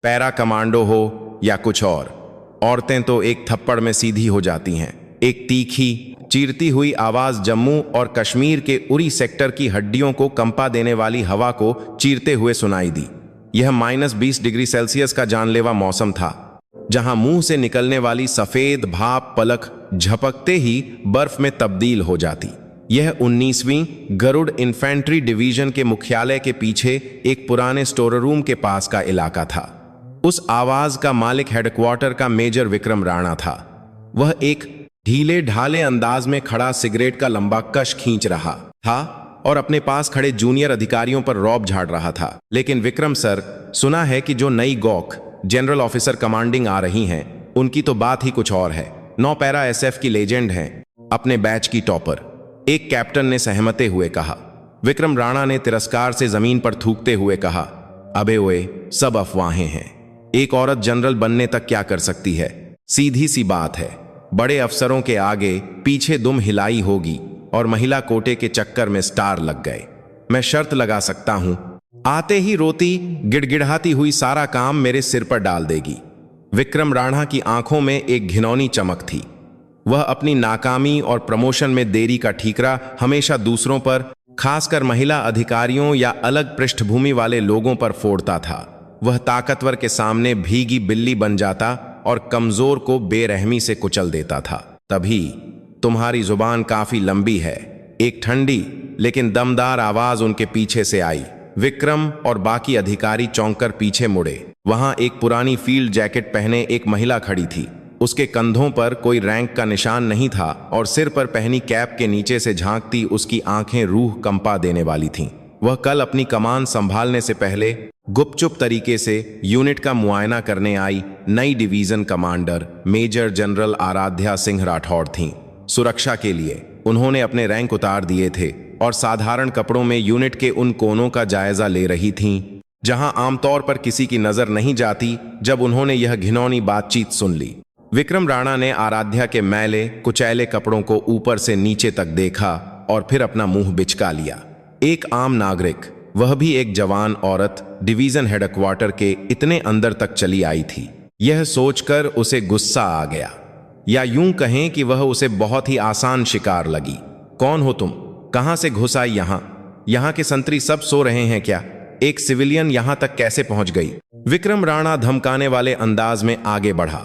Para commando हो या कुछ और, औरतें तो एक थप्पड़ में सीधी हो जाती हैं। एक तीखी चीरती हुई आवाज जम्मू और कश्मीर के उरी सेक्टर की हड्डियों को कंपा देने वाली हवा को चीरते हुए सुनाई दी। यह -20 डिग्री सेल्सियस का जानलेवा मौसम था, जहां मुंह से निकलने वाली सफेद भाप पलक झपकते ही बर्फ में तब्दील हो जाती। यह 19वीं गरुड़ इन्फेंट्री डिवीजन के मुख्यालय के पीछे एक पुराने स्टोर रूम के पास का इलाका था। उस आवाज का मालिक हेडक्वार्टर का मेजर विक्रम राणा था। वह एक ढीले ढाले अंदाज में खड़ा सिगरेट का लंबा कश खींच रहा था और अपने पास खड़े जूनियर अधिकारियों पर रौब झाड़ रहा था। लेकिन विक्रम सर, सुना है कि जो नई गॉक जनरल ऑफिसर कमांडिंग आ रही हैं, उनकी तो बात ही कुछ और है। 9 पैरा SF की लेजेंड हैं, अपने बैच की टॉपर, एक कैप्टन ने सहमते हुए कहा। विक्रम राणा ने तिरस्कार से जमीन पर थूकते हुए कहा, अबे ओए, सब अफवाहें हैं। एक औरत जनरल बनने तक क्या कर सकती है? सीधी सी बात है, बड़े अफसरों के आगे पीछे दुम हिलाई होगी और महिला कोटे के चक्कर में स्टार लग गए। मैं शर्त लगा सकता हूं, आते ही रोती गिड़गिड़ाती हुई सारा काम मेरे सिर पर डाल देगी। विक्रम राणा की आंखों में एक घिनौनी चमक थी। वह अपनी नाकामी और प्रमोशन में देरी का ठीकरा हमेशा दूसरों पर, खासकर महिला अधिकारियों या अलग पृष्ठभूमि वाले लोगों पर फोड़ता था। वह ताकतवर के सामने भीगी बिल्ली बन जाता और कमजोर को बेरहमी से कुचल देता था। तभी तुम्हारी जुबान काफी लंबी है, एक ठंडी लेकिन दमदार आवाज उनके पीछे से आई। विक्रम और बाकी अधिकारी चौंककर पीछे मुड़े। वहां एक पुरानी फील्ड जैकेट पहने एक महिला खड़ी थी। उसके कंधों पर कोई रैंक का निशान नहीं था और सिर पर पहनी कैप के नीचे से झांकती उसकी आंखें रूह कंपा देने वाली थीं। वह कल अपनी कमान संभालने से पहले गुपचुप तरीके से यूनिट का मुआयना करने आई नई division commander major general Aradhya Singh Rathore थीं। सुरक्षा के लिए उन्होंने अपने रैंक उतार दिए थे और साधारण कपड़ों में यूनिट के उन कोनों का जायजा ले रही थीं जहां आमतौर पर किसी की नजर नहीं जाती। जब उन्होंने यह घिनौनी बातचीत सुन ली, विक्रम राणा ने आराध्या के मैले कुचैले कपड़ों को ऊपर से नीचे तक देखा और फिर अपना मुंह बिचका लिया। एक आम नागरिक, वह भी एक जवान औरत, डिवीजन हेडक्वार्टर के इतने अंदर तक चली आई थी। यह सोचकर उसे गुस्सा आ गया, या यूं कहें कि वह उसे बहुत ही आसान शिकार लगी। कौन हो तुम? कहां से घुस आई यहां के संतरी सब सो रहे हैं क्या? एक सिविलियन यहां तक कैसे पहुंच गई? विक्रम राणा धमकाने वाले अंदाज में आगे बढ़ा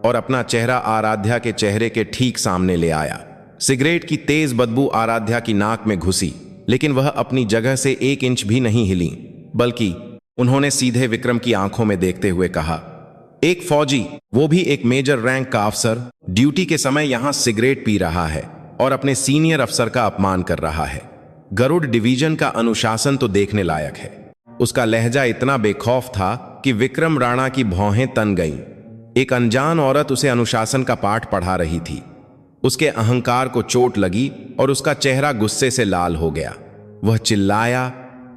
और अपना चेहरा आराध्या के चेहरे के ठीक सामने ले आया। सिगरेट की तेज बदबू आराध्या की नाक में घुसी, लेकिन वह अपनी जगह से 1 इंच भी नहीं हिली, बल्कि उन्होंने सीधे विक्रम की आंखों में देखते हुए कहा, एक फौजी, वो भी एक मेजर रैंक का अफसर, ड्यूटी के समय यहां सिगरेट पी रहा है और अपने सीनियर अफसर का अपमान कर रहा है। गरुड़ डिवीजन का अनुशासन तो देखने लायक है। उसका लहजा इतना बेखौफ था कि विक्रम राणा की भौहें तन गईं। एक अनजान औरत उसे अनुशासन का पाठ पढ़ा रही थी। उसके अहंकार को चोट लगी और उसका चेहरा गुस्से से लाल हो गया। वह चिल्लाया,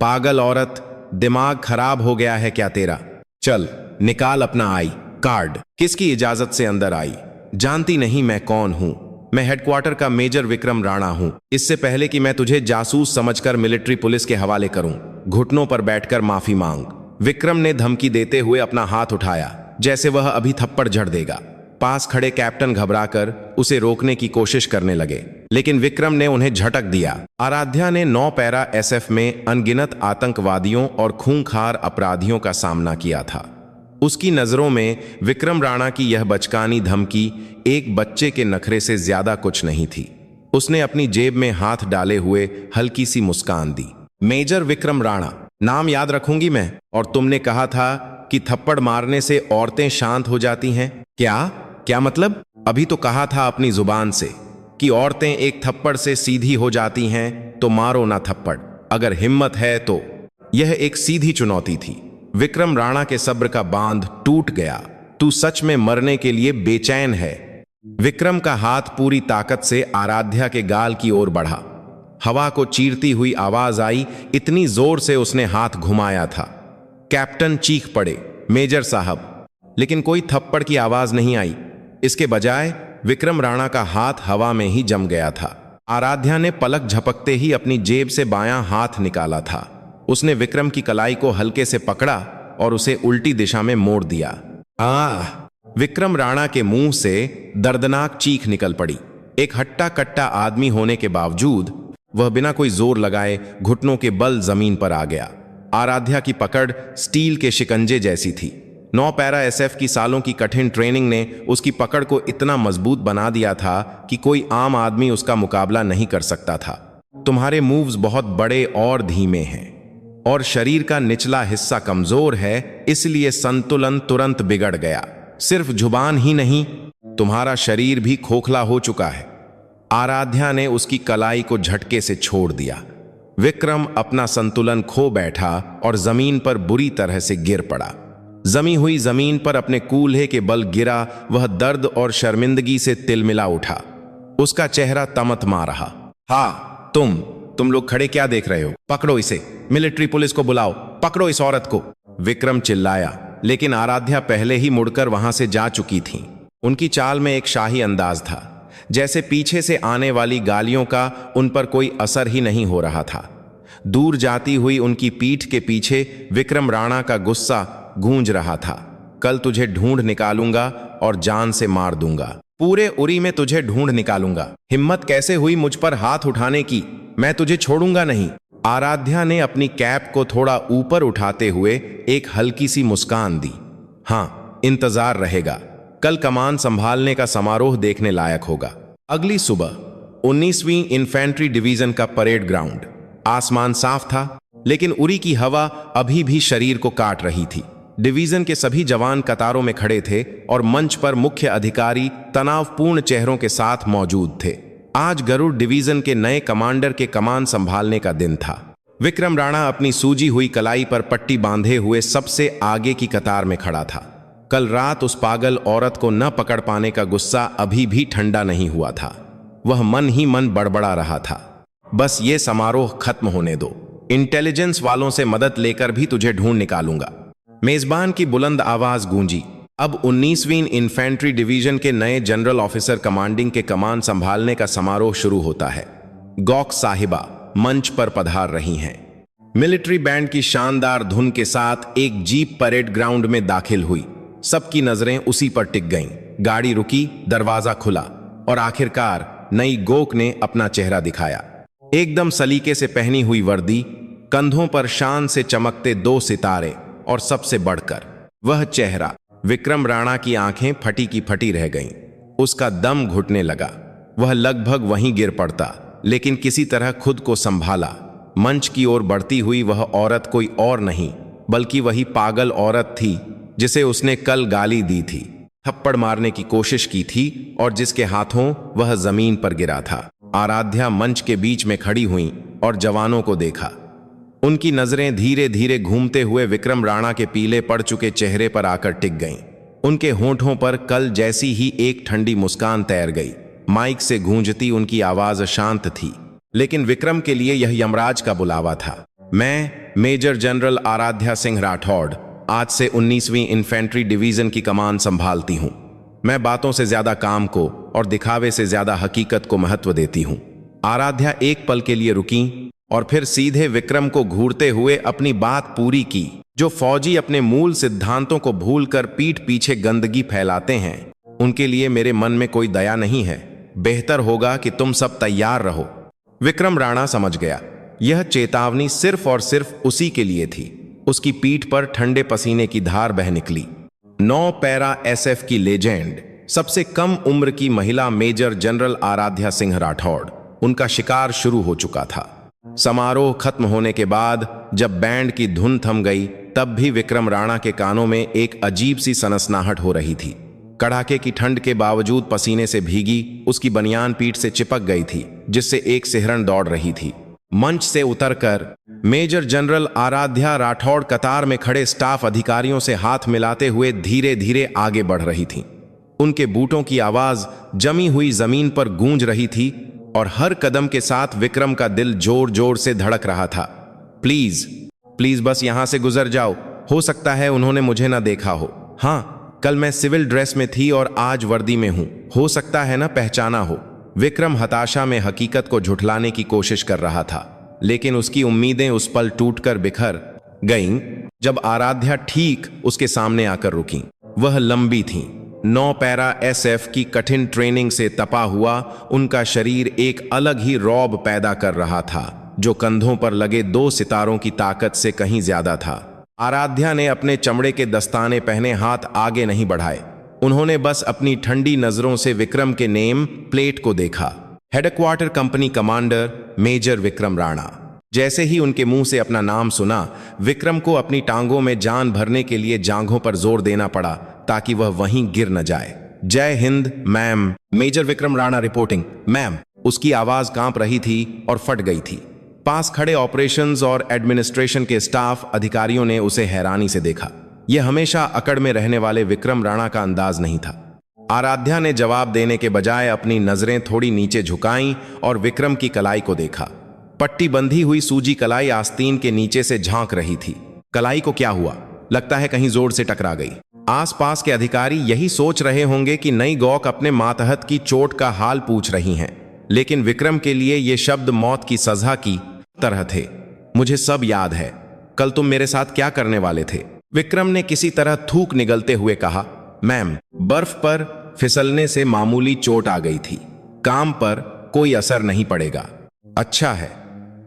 पागल औरत, दिमाग खराब हो गया है क्या तेरा? चल निकाल अपना आई कार्ड। किसकी इजाजत से अंदर आई? जानती नहीं मैं कौन हूं? मैं हेडक्वार्टर का मेजर विक्रम राणा हूं। इससे पहले कि मैं तुझे जासूस समझकर मिलिट्री पुलिस के हवाले करूं, घुटनों पर बैठकर माफी मांग। विक्रम ने धमकी देते हुए अपना हाथ उठाया, जैसे वह अभी थप्पड़ झड़ देगा। पास खड़े कैप्टन घबराकर उसे रोकने की कोशिश करने लगे, लेकिन विक्रम ने उन्हें झटक दिया। आराध्या ने 9 पैरा SF में अनगिनत आतंकवादियों और खूंखार अपराधियों का सामना किया था। उसकी नजरों में विक्रम राणा की यह बचकानी धमकी एक बच्चे के नखरे से ज्यादा कुछ नहीं थी। उसने अपनी जेब में हाथ डाले हुए हल्की सी मुस्कान दी। मेजर विक्रम राणा, नाम याद रखूंगी मैं। और तुमने कहा था कि थप्पड़ मारने से औरतें शांत हो जाती हैं। क्या मतलब? अभी तो कहा था अपनी जुबान से कि औरतें एक थप्पड़ से सीधी हो जाती हैं, तो मारो ना थप्पड़, अगर हिम्मत है तो। यह एक सीधी चुनौती थी। विक्रम राणा के सब्र का बांध टूट गया। तू सच में मरने के लिए बेचैन है? विक्रम का हाथ पूरी ताकत से आराध्या के गाल की ओर बढ़ा। हवा को चीरती हुई आवाज आई, इतनी जोर से उसने हाथ घुमाया था। कैप्टन चीख पड़े, मेजर साहब। लेकिन कोई थप्पड़ की आवाज नहीं आई। इसके बजाय विक्रम राणा का हाथ हवा में ही जम गया था। आराध्या ने पलक झपकते ही अपनी जेब से बायां हाथ निकाला था। उसने विक्रम की कलाई को हल्के से पकड़ा और उसे उल्टी दिशा में मोड़ दिया। विक्रम राणा के मुंह से दर्दनाक चीख निकल पड़ी। एक हट्टा कट्टा आदमी होने के बावजूद वह बिना कोई जोर लगाए घुटनों के बल जमीन पर आ गया। आराध्या की पकड़ स्टील के शिकंजे जैसी थी। 9 पैरा एसएफ की सालों की कठिन ट्रेनिंग ने उसकी पकड़ को इतना मजबूत बना दिया था कि कोई आम आदमी उसका मुकाबला नहीं कर सकता था। तुम्हारे मूव्स बहुत बड़े और धीमे हैं और शरीर का निचला हिस्सा कमजोर है, इसलिए संतुलन तुरंत बिगड़ गया। सिर्फ जुबान ही नहीं, तुम्हारा शरीर भी खोखला हो चुका है। आराध्या ने उसकी कलाई को झटके से छोड़ दिया। विक्रम अपना संतुलन खो बैठा और जमीन पर बुरी तरह से गिर पड़ा। जमी हुई जमीन पर अपने कूल्हे के बल गिरा वह दर्द और शर्मिंदगी से तिलमिला उठा। उसका चेहरा तमतमा रहा। हाँ, तुम लोग खड़े क्या देख रहे हो? पकड़ो इसे, मिलिट्री पुलिस को बुलाओ, पकड़ो इस औरत को, विक्रम चिल्लाया। लेकिन आराध्या पहले ही मुड़कर वहां से जा चुकी थी। उनकी चाल में एक शाही अंदाज था, जैसे पीछे से आने वाली गालियों का उन पर कोई असर ही नहीं हो रहा था। दूर जाती हुई उनकी पीठ के पीछे विक्रम राणा का गुस्सा गूंज रहा था। कल तुझे ढूंढ निकालूंगा और जान से मार दूंगा। पूरे उरी में तुझे ढूंढ निकालूंगा। हिम्मत कैसे हुई मुझ पर हाथ उठाने की? मैं तुझे छोड़ूंगा नहीं। आराध्या ने अपनी कैप को थोड़ा ऊपर उठाते हुए एक हल्की सी मुस्कान दी। हाँ, इंतजार रहेगा। कल कमान संभालने का समारोह देखने लायक होगा। अगली सुबह 19वीं इन्फेंट्री डिवीजन का परेड ग्राउंड। आसमान साफ था, लेकिन उरी की हवा अभी भी शरीर को काट रही थी। डिवीजन के सभी जवान कतारों में खड़े थे और मंच पर मुख्य अधिकारी तनावपूर्ण चेहरों के साथ मौजूद थे। आज गरुड़ डिवीजन के नए कमांडर के कमान संभालने का दिन था। विक्रम राणा अपनी सूजी हुई कलाई पर पट्टी बांधे हुए सबसे आगे की कतार में खड़ा था। कल रात उस पागल औरत को न पकड़ पाने का गुस्सा अभी भी ठंडा नहीं हुआ था। वह मन ही मन बड़बड़ा रहा था, बस ये समारोह खत्म होने दो। इंटेलिजेंस वालों से मदद लेकर भी तुझे ढूंढ निकालूंगा। मेजबान की बुलंद आवाज गूंजी। अब 19वीं इन्फेंट्री डिवीजन के नए जनरल ऑफिसर कमांडिंग के कमान संभालने का समारोह शुरू होता है। गौक साहिबा मंच पर पधार रही हैं। मिलिट्री बैंड की शानदार धुन के साथ एक जीप परेड ग्राउंड में दाखिल हुई। सबकी नजरें उसी पर टिक गईं। गाड़ी रुकी, दरवाजा खुला और आखिरकार नई गोक ने अपना चेहरा दिखाया। एकदम सलीके से पहनी हुई वर्दी, कंधों पर शान से चमकते 2 सितारे और सबसे बढ़कर वह चेहरा। विक्रम राणा की आंखें फटी की फटी रह गईं। उसका दम घुटने लगा। वह लगभग वहीं गिर पड़ता, लेकिन किसी तरह खुद को संभाला। मंच की ओर बढ़ती हुई वह औरत कोई और नहीं बल्कि वही पागल औरत थी जिसे उसने कल गाली दी थी, थप्पड़ मारने की कोशिश की थी और जिसके हाथों वह जमीन पर गिरा था। आराध्या मंच के बीच में खड़ी हुई और जवानों को देखा। उनकी नजरें धीरे धीरे घूमते हुए विक्रम राणा के पीले पड़ चुके चेहरे पर आकर टिक गईं। उनके होंठों पर कल जैसी ही एक ठंडी मुस्कान तैर गई। माइक से गूंजती उनकी आवाज शांत थी, लेकिन विक्रम के लिए यह यमराज का बुलावा था। मैं मेजर जनरल आराध्या सिंह राठौड़ आज से 19वीं इन्फेंट्री डिवीजन की कमान संभालती हूं। मैं बातों से ज्यादा काम को और दिखावे से ज्यादा हकीकत को महत्व देती हूं। आराध्या एक पल के लिए रुकी और फिर सीधे विक्रम को घूरते हुए अपनी बात पूरी की। जो फौजी अपने मूल सिद्धांतों को भूलकर पीठ पीछे गंदगी फैलाते हैं, उनके लिए मेरे मन में कोई दया नहीं है। बेहतर होगा कि तुम सब तैयार रहो। विक्रम राणा समझ गया, यह चेतावनी सिर्फ और सिर्फ उसी के लिए थी। उसकी पीठ पर ठंडे पसीने की धार बह निकली। 9 पैरा एसएफ की लेजेंड, सबसे कम उम्र की महिला मेजर जनरल आराध्या सिंह राठौड़, उनका शिकार शुरू हो चुका था। समारोह खत्म होने के बाद जब बैंड की धुन थम गई, तब भी विक्रम राणा के कानों में एक अजीब सी सनसनाहट हो रही थी। कड़ाके की ठंड के बावजूद पसीने से भीगी उसकी बनियान पीठ से चिपक गई थी, जिससे एक सिहरन दौड़ रही थी। मंच से उतरकर मेजर जनरल आराध्या राठौड़ कतार में खड़े स्टाफ अधिकारियों से हाथ मिलाते हुए धीरे धीरे आगे बढ़ रही थीं। उनके बूटों की आवाज जमी हुई जमीन पर गूंज रही थी और हर कदम के साथ विक्रम का दिल जोर जोर से धड़क रहा था। प्लीज प्लीज बस यहां से गुजर जाओ। हो सकता है उन्होंने मुझे ना देखा हो। हाँ, कल मैं सिविल ड्रेस में थी और आज वर्दी में हूं। हो सकता है ना पहचाना हो। विक्रम हताशा में हकीकत को झुठलाने की कोशिश कर रहा था, लेकिन उसकी उम्मीदें उस पल टूटकर बिखर गईं जब आराध्या ठीक उसके सामने आकर रुकी। वह लंबी थी। 9 पैरा SF की कठिन ट्रेनिंग से तपा हुआ उनका शरीर एक अलग ही रौब पैदा कर रहा था, जो कंधों पर लगे 2 सितारों की ताकत से कहीं ज्यादा था। आराध्या ने अपने चमड़े के दस्ताने पहने हाथ आगे नहीं बढ़ाए। उन्होंने बस अपनी ठंडी नजरों से विक्रम के नेम प्लेट को देखा। Headquarter company commander major Vikram Rana. जैसे ही उनके मुंह से अपना नाम सुना, विक्रम को अपनी टांगों में जान भरने के लिए जांघों पर जोर देना पड़ा ताकि वह वहीं गिर न जाए। जय हिंद ma'am. Major Vikram Rana reporting. Ma'am. उसकी आवाज कांप रही थी और फट गई थी। पास खड़े ऑपरेशंस और एडमिनिस्ट्रेशन के स्टाफ अधिकारियों ने उसे हैरानी से देखा। यह हमेशा अकड़ में रहने वाले विक्रम राणा का अंदाज नहीं था। आराध्या ने जवाब देने के बजाय अपनी नजरें थोड़ी नीचे झुकाईं और विक्रम की कलाई को देखा। पट्टी बंधी हुई सूजी कलाई आस्तीन के नीचे से झांक रही थी। कलाई को क्या हुआ? लगता है कहीं जोर से टकरा गई। आसपास के अधिकारी यही सोच रहे होंगे कि नई गौक अपने मातहत की चोट का हाल पूछ रही हैं, लेकिन विक्रम के लिए ये शब्द मौत की सजा की तरह थे। मुझे सब याद है। कल तुम मेरे साथ क्या करने वाले थे? विक्रम ने किसी तरह थूक निगलते हुए कहा। मैम, बर्फ पर फिसलने से मामूली चोट आ गई थी। काम पर कोई असर नहीं पड़ेगा। अच्छा है।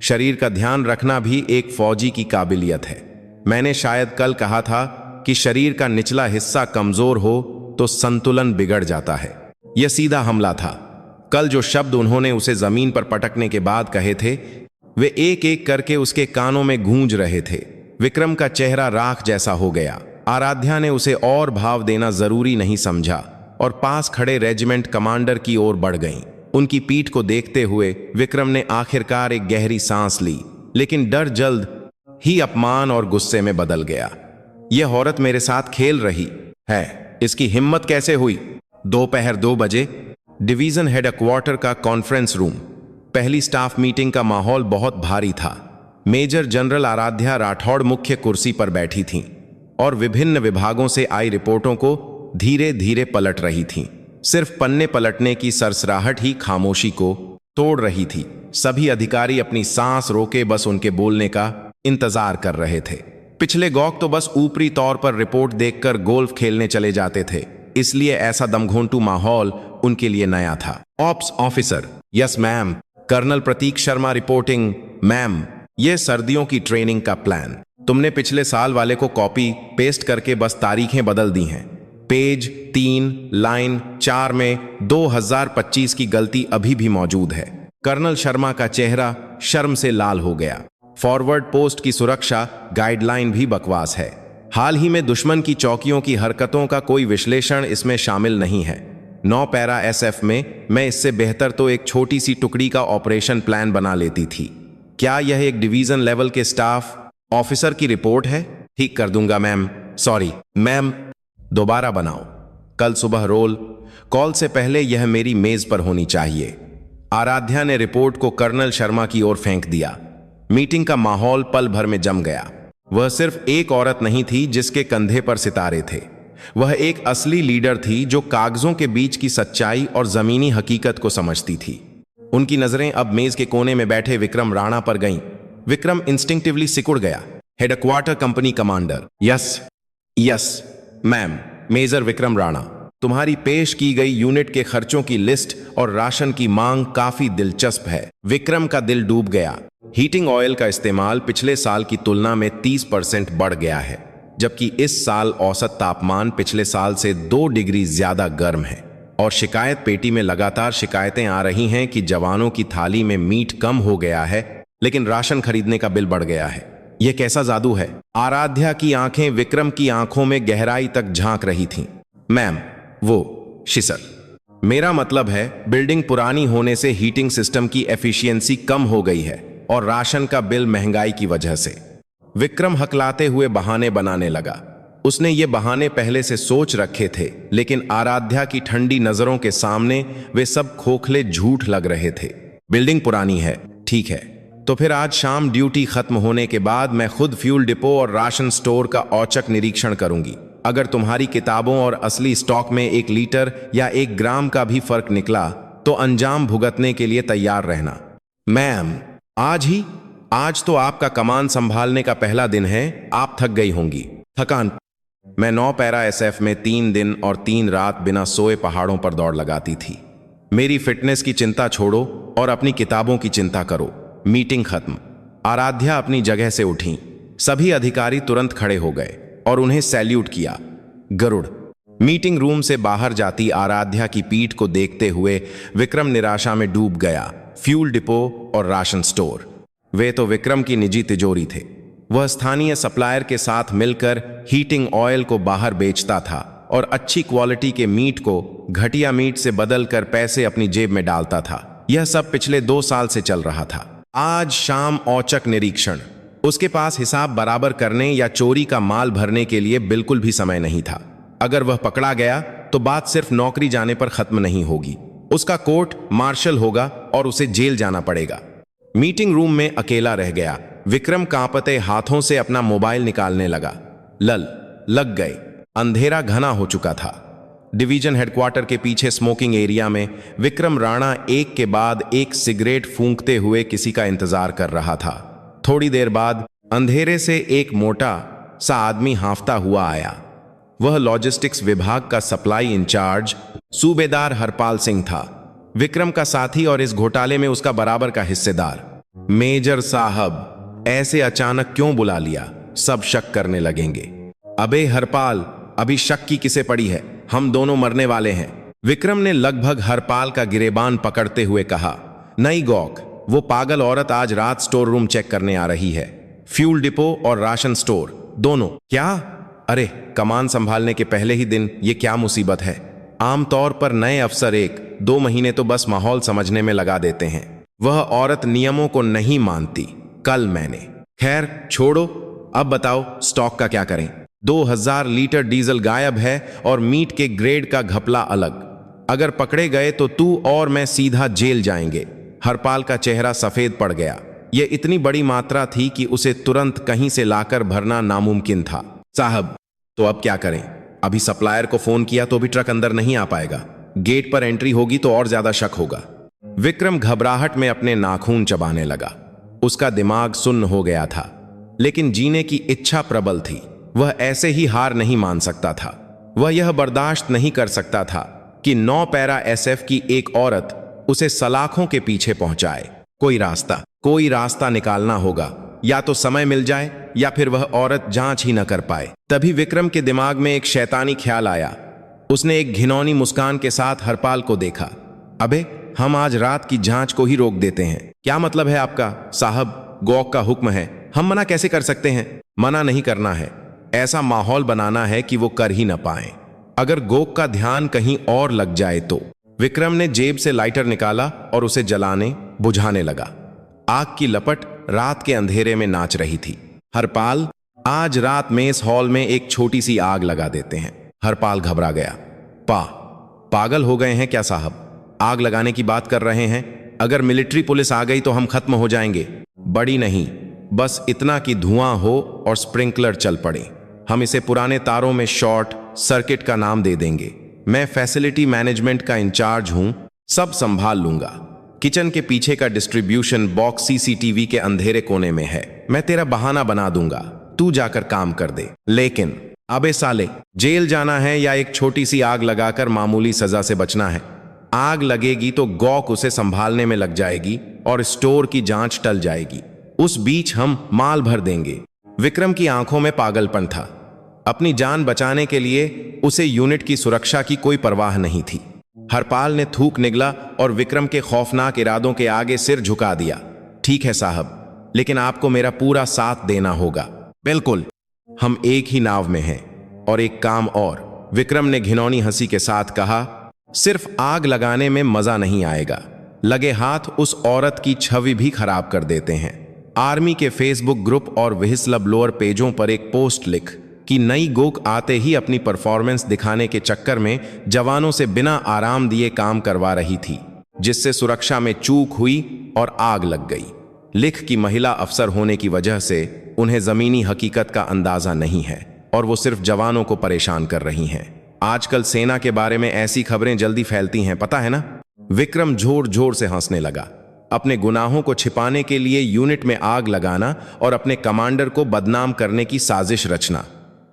शरीर का ध्यान रखना भी एक फौजी की काबिलियत है। मैंने शायद कल कहा था कि शरीर का निचला हिस्सा कमजोर हो तो संतुलन बिगड़ जाता है। यह सीधा हमला था। कल जो शब्द उन्होंने उसे जमीन पर पटकने के बाद कहे थे, वे एक एक करके उसके कानों में गूंज रहे थे। विक्रम का चेहरा राख जैसा हो गया। आराध्या ने उसे और भाव देना जरूरी नहीं समझा और पास खड़े रेजिमेंट कमांडर की ओर बढ़ गईं। उनकी पीठ को देखते हुए विक्रम ने आखिरकार एक गहरी सांस ली, लेकिन डर जल्द ही अपमान और गुस्से में बदल गया। यह औरत मेरे साथ खेल रही है, इसकी हिम्मत कैसे हुई? दोपहर 2 बजे डिवीजन हेडक्वार्टर का कॉन्फ्रेंस रूम। पहली स्टाफ मीटिंग का माहौल बहुत भारी था। मेजर जनरल आराध्या राठौड़ मुख्य कुर्सी पर बैठी थीं और विभिन्न विभागों से आई रिपोर्टों को धीरे धीरे पलट रही थीं। सिर्फ पन्ने पलटने की सरसराहट ही खामोशी को तोड़ रही थी। सभी अधिकारी अपनी सांस रोके बस उनके बोलने का इंतजार कर रहे थे। पिछले गौक तो बस ऊपरी तौर पर रिपोर्ट देखकर गोल्फ खेलने चले जाते थे, इसलिए ऐसा दमघोंटू माहौल उनके लिए नया था। Ops officer. Yes ma'am. Colonel Prateek Sharma reporting. Ma'am, यह सर्दियों की ट्रेनिंग का प्लान। तुमने पिछले साल वाले को कॉपी पेस्ट करके बस तारीखें बदल दी हैं। पेज 3 लाइन 4 में 2025 की गलती अभी भी मौजूद है। कर्नल शर्मा का चेहरा शर्म से लाल हो गया। फॉरवर्ड पोस्ट की सुरक्षा गाइडलाइन भी बकवास है। हाल ही में दुश्मन की चौकियों की हरकतों का कोई विश्लेषण इसमें शामिल नहीं है। 9 पैरा SF में मैं इससे बेहतर तो एक छोटी सी टुकड़ी का ऑपरेशन प्लान बना लेती थी। क्या यह एक डिवीजन लेवल के स्टाफ ऑफिसर की रिपोर्ट है? ठीक कर दूंगा मैम। Sorry ma'am. दोबारा बनाओ। कल सुबह रोल कॉल से पहले यह मेरी मेज पर होनी चाहिए। आराध्या ने रिपोर्ट को कर्नल शर्मा की ओर फेंक दिया। मीटिंग का माहौल पल भर में जम गया। वह सिर्फ एक औरत नहीं थी जिसके कंधे पर सितारे थे। वह एक असली लीडर थी जो कागजों के बीच की सच्चाई और जमीनी हकीकत को समझती थी। उनकी नजरें अब मेज के कोने में बैठे विक्रम राणा पर गईं। विक्रम इंस्टिंक्टिवली सिकुड़ गया। Headquarter company commander. Yes yes ma'am. Major Vikram Rana, तुम्हारी पेश की गई यूनिट के खर्चों की लिस्ट और राशन की मांग काफी दिलचस्प है। विक्रम का दिल डूब गया। हीटिंग ऑयल का इस्तेमाल पिछले साल की तुलना में 30% बढ़ गया है, जबकि इस साल औसत तापमान पिछले साल से 2 डिग्री ज्यादा गर्म है। और शिकायत पेटी में लगातार शिकायतें आ रही हैं कि जवानों की थाली में मीट कम हो गया है, लेकिन राशन खरीदने का बिल बढ़ गया है। यह कैसा जादू है? आराध्या की आंखें विक्रम की आंखों में गहराई तक झांक रही थीं। मैम, वो शिसर, मेरा मतलब है बिल्डिंग पुरानी होने से हीटिंग सिस्टम की एफिशिएंसी कम हो गई है और राशन का बिल महंगाई की वजह से। विक्रम हकलाते हुए बहाने बनाने लगा। उसने ये बहाने पहले से सोच रखे थे, लेकिन आराध्या की ठंडी नजरों के सामने वे सब खोखले झूठ लग रहे थे। बिल्डिंग पुरानी है, ठीक है, तो फिर आज शाम ड्यूटी खत्म होने के बाद मैं खुद फ्यूल डिपो और राशन स्टोर का औचक निरीक्षण करूंगी। अगर तुम्हारी किताबों और असली स्टॉक में 1 लीटर या 1 ग्राम का भी फर्क निकला तो अंजाम भुगतने के लिए तैयार रहना। मैम, आज ही? आज तो आपका कमान संभालने का पहला दिन है, आप थक गई होंगी। थकान? मैं 9 पैरा एसएफ में 3 दिन और 3 रात बिना सोए पहाड़ों पर दौड़ लगाती थी। मेरी फिटनेस की चिंता छोड़ो और अपनी किताबों की चिंता करो। मीटिंग खत्म। आराध्या अपनी जगह से उठी। सभी अधिकारी तुरंत खड़े हो गए और उन्हें सैल्यूट किया। गरुड़। मीटिंग रूम से बाहर जाती आराध्या की पीठ को देखते हुए विक्रम निराशा में डूब गया। फ्यूल डिपो और राशन स्टोर, वे तो विक्रम की निजी तिजोरी थे। वह स्थानीय सप्लायर के साथ मिलकर हीटिंग ऑयल को बाहर बेचता था और अच्छी क्वालिटी के मीट को घटिया मीट से बदलकर पैसे अपनी जेब में डालता था। यह सब पिछले 2 साल से चल रहा था। आज शाम औचक निरीक्षण। उसके पास हिसाब बराबर करने या चोरी का माल भरने के लिए बिल्कुल भी समय नहीं था। अगर वह पकड़ा गया तो बात सिर्फ नौकरी जाने पर खत्म नहीं होगी, उसका कोर्ट मार्शल होगा और उसे जेल जाना पड़ेगा। मीटिंग रूम में अकेला रह गया। विक्रम कांपते हाथों से अपना मोबाइल निकालने लगा। लग गए। अंधेरा घना हो चुका था। डिवीजन हेडक्वार्टर के पीछे स्मोकिंग एरिया में विक्रम राणा एक के बाद एक सिगरेट फूंकते हुए किसी का इंतजार कर रहा था। थोड़ी देर बाद अंधेरे से एक मोटा सा आदमी हांफता हुआ आया। वह लॉजिस्टिक्स विभाग का सप्लाई इंचार्ज सूबेदार हरपाल सिंह था, विक्रम का साथी और इस घोटाले में उसका बराबर का हिस्सेदार। मेजर साहब, ऐसे अचानक क्यों बुला लिया? सब शक करने लगेंगे। अबे हरपाल, अभी शक की किसे पड़ी है? हम दोनों मरने वाले हैं। विक्रम ने लगभग हरपाल का गिरेबान पकड़ते हुए कहा। नहीं गौक, वो पागल औरत आज रात स्टोर रूम चेक करने आ रही है। फ्यूल डिपो और राशन स्टोर दोनों। क्या? अरे, कमान संभालने के पहले ही दिन ये क्या मुसीबत है? आमतौर पर नए अफसर 1-2 महीने तो बस माहौल समझने में लगा देते हैं। वह औरत नियमों को नहीं मानती। कल मैंने। खैर छोड़ो, अब बताओ स्टॉक का क्या करें? 2000 लीटर डीजल गायब है और मीट के ग्रेड का घपला अलग। अगर पकड़े गए तो तू और मैं सीधा जेल जाएंगे। हरपाल का चेहरा सफेद पड़ गया। यह इतनी बड़ी मात्रा थी कि उसे तुरंत कहीं से लाकर भरना नामुमकिन था। साहब, तो अब क्या करें? अभी सप्लायर को फोन किया तो भी ट्रक अंदर नहीं आ पाएगा। गेट पर एंट्री होगी तो और ज्यादा शक होगा। विक्रम घबराहट में अपने नाखून चबाने लगा। उसका दिमाग सुन्न हो गया था, लेकिन जीने की इच्छा प्रबल थी। वह ऐसे ही हार नहीं मान सकता था। वह यह बर्दाश्त नहीं कर सकता था कि 9 पैरा एसएफ की एक औरत उसे सलाखों के पीछे पहुंचाए। कोई रास्ता निकालना होगा। या तो समय मिल जाए या फिर वह औरत जांच ही न कर पाए। तभी विक्रम के दिमाग में एक शैतानी ख्याल आया। उसने एक घिनौनी मुस्कान के साथ हरपाल को देखा। अबे, हम आज रात की जांच को ही रोक देते हैं। क्या मतलब है आपका? साहब, गौक का हुक्म है, हम मना कैसे कर सकते हैं? मना नहीं करना है, ऐसा माहौल बनाना है कि वो कर ही न पाए। अगर गोक का ध्यान कहीं और लग जाए तो। विक्रम ने जेब से लाइटर निकाला और उसे जलाने बुझाने लगा। आग की लपट रात के अंधेरे में नाच रही थी। हरपाल, आज रात मेस हॉल में एक छोटी सी आग लगा देते हैं। हरपाल घबरा गया। पागल हो गए हैं क्या साहब? आग लगाने की बात कर रहे हैं? अगर मिलिट्री पुलिस आ गई तो हम खत्म हो जाएंगे। बड़ी नहीं, बस इतना कि धुआं हो और स्प्रिंकलर चल पड़े। हम इसे पुराने तारों में शॉर्ट सर्किट का नाम दे देंगे। मैं फैसिलिटी मैनेजमेंट का इंचार्ज हूं, सब संभाल लूंगा। किचन के पीछे का डिस्ट्रीब्यूशन बॉक्स सीसीटीवी के अंधेरे कोने में है। मैं तेरा बहाना बना दूंगा, तू जाकर काम कर दे। लेकिन अबे साले, जेल जाना है या एक छोटी सी आग लगाकर मामूली सजा से बचना है? आग लगेगी तो गौक उसे संभालने में लग जाएगी और स्टोर की जांच टल जाएगी। उस बीच हम माल भर देंगे। विक्रम की आंखों में पागलपन था। अपनी जान बचाने के लिए उसे यूनिट की सुरक्षा की कोई परवाह नहीं थी। हरपाल ने थूक निगला और विक्रम के खौफनाक इरादों के आगे सिर झुका दिया। ठीक है साहब, लेकिन आपको मेरा पूरा साथ देना होगा। बिल्कुल, हम एक ही नाव में हैं। और एक काम और, विक्रम ने घिनौनी हंसी के साथ कहा, सिर्फ आग लगाने में मजा नहीं आएगा, लगे हाथ उस औरत की छवि भी खराब कर देते हैं। आर्मी के फेसबुक ग्रुप और व्हिसल ब्लोअर पेजों पर एक पोस्ट लिख कि नई गोक आते ही अपनी परफॉर्मेंस दिखाने के चक्कर में जवानों से बिना आराम दिए काम करवा रही थी, जिससे सुरक्षा में चूक हुई और आग लग गई। लिख की महिला अफसर होने की वजह से उन्हें जमीनी हकीकत का अंदाजा नहीं है और वो सिर्फ जवानों को परेशान कर रही हैं। आजकल सेना के बारे में ऐसी खबरें जल्दी फैलती हैं, पता है ना? विक्रम जोर जोर से हंसने लगा। अपने गुनाहों को छिपाने के लिए यूनिट में आग लगाना और अपने कमांडर को बदनाम करने की साजिश रचना।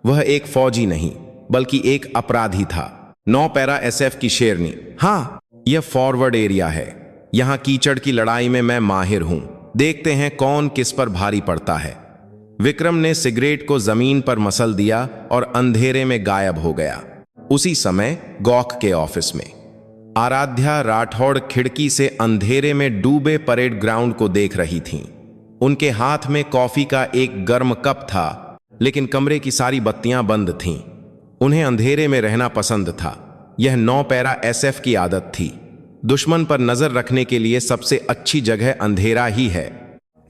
वह एक फौजी नहीं बल्कि एक अपराधी था। 9 पैरा SF की शेरनी। हाँ, यह फॉरवर्ड एरिया है। यहाँ कीचड़ की लड़ाई में मैं माहिर हूं। देखते हैं कौन किस पर भारी पड़ता है। विक्रम ने सिगरेट को जमीन पर मसल दिया और अंधेरे में गायब हो गया। उसी समय गौक के ऑफिस में आराध्या राठौड़ खिड़की से अंधेरे में डूबे परेड ग्राउंड को देख रही थीं। उनके हाथ में कॉफी का एक गर्म कप था, लेकिन कमरे की सारी बत्तियां बंद थीं। उन्हें अंधेरे में रहना पसंद था। यह 9 पैरा SF की आदत थी। दुश्मन पर नजर रखने के लिए सबसे अच्छी जगह अंधेरा ही है।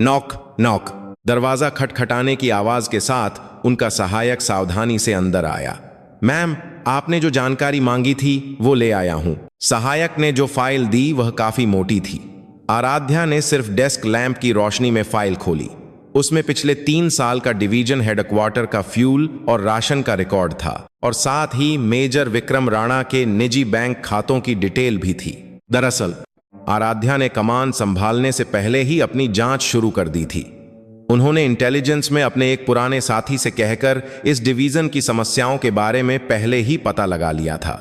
Knock knock. दरवाजा खटखटाने की आवाज के साथ उनका सहायक सावधानी से अंदर आया। मैम, आपने जो जानकारी मांगी थी वो ले आया हूं। सहायक ने जो फाइल दी वह काफी मोटी थी। आराध्या ने सिर्फ डेस्क लैंप की रोशनी में फाइल खोली। उसमें पिछले 3 साल का डिवीजन हेडक्वार्टर का फ्यूल और राशन का रिकॉर्ड था और साथ ही मेजर विक्रम राणा के निजी बैंक खातों की डिटेल भी थी। दरअसल आराध्या ने कमान संभालने से पहले ही अपनी जांच शुरू कर दी थी। उन्होंने इंटेलिजेंस में अपने एक पुराने साथी से कहकर इस डिवीजन की समस्याओं के बारे में पहले ही पता लगा लिया था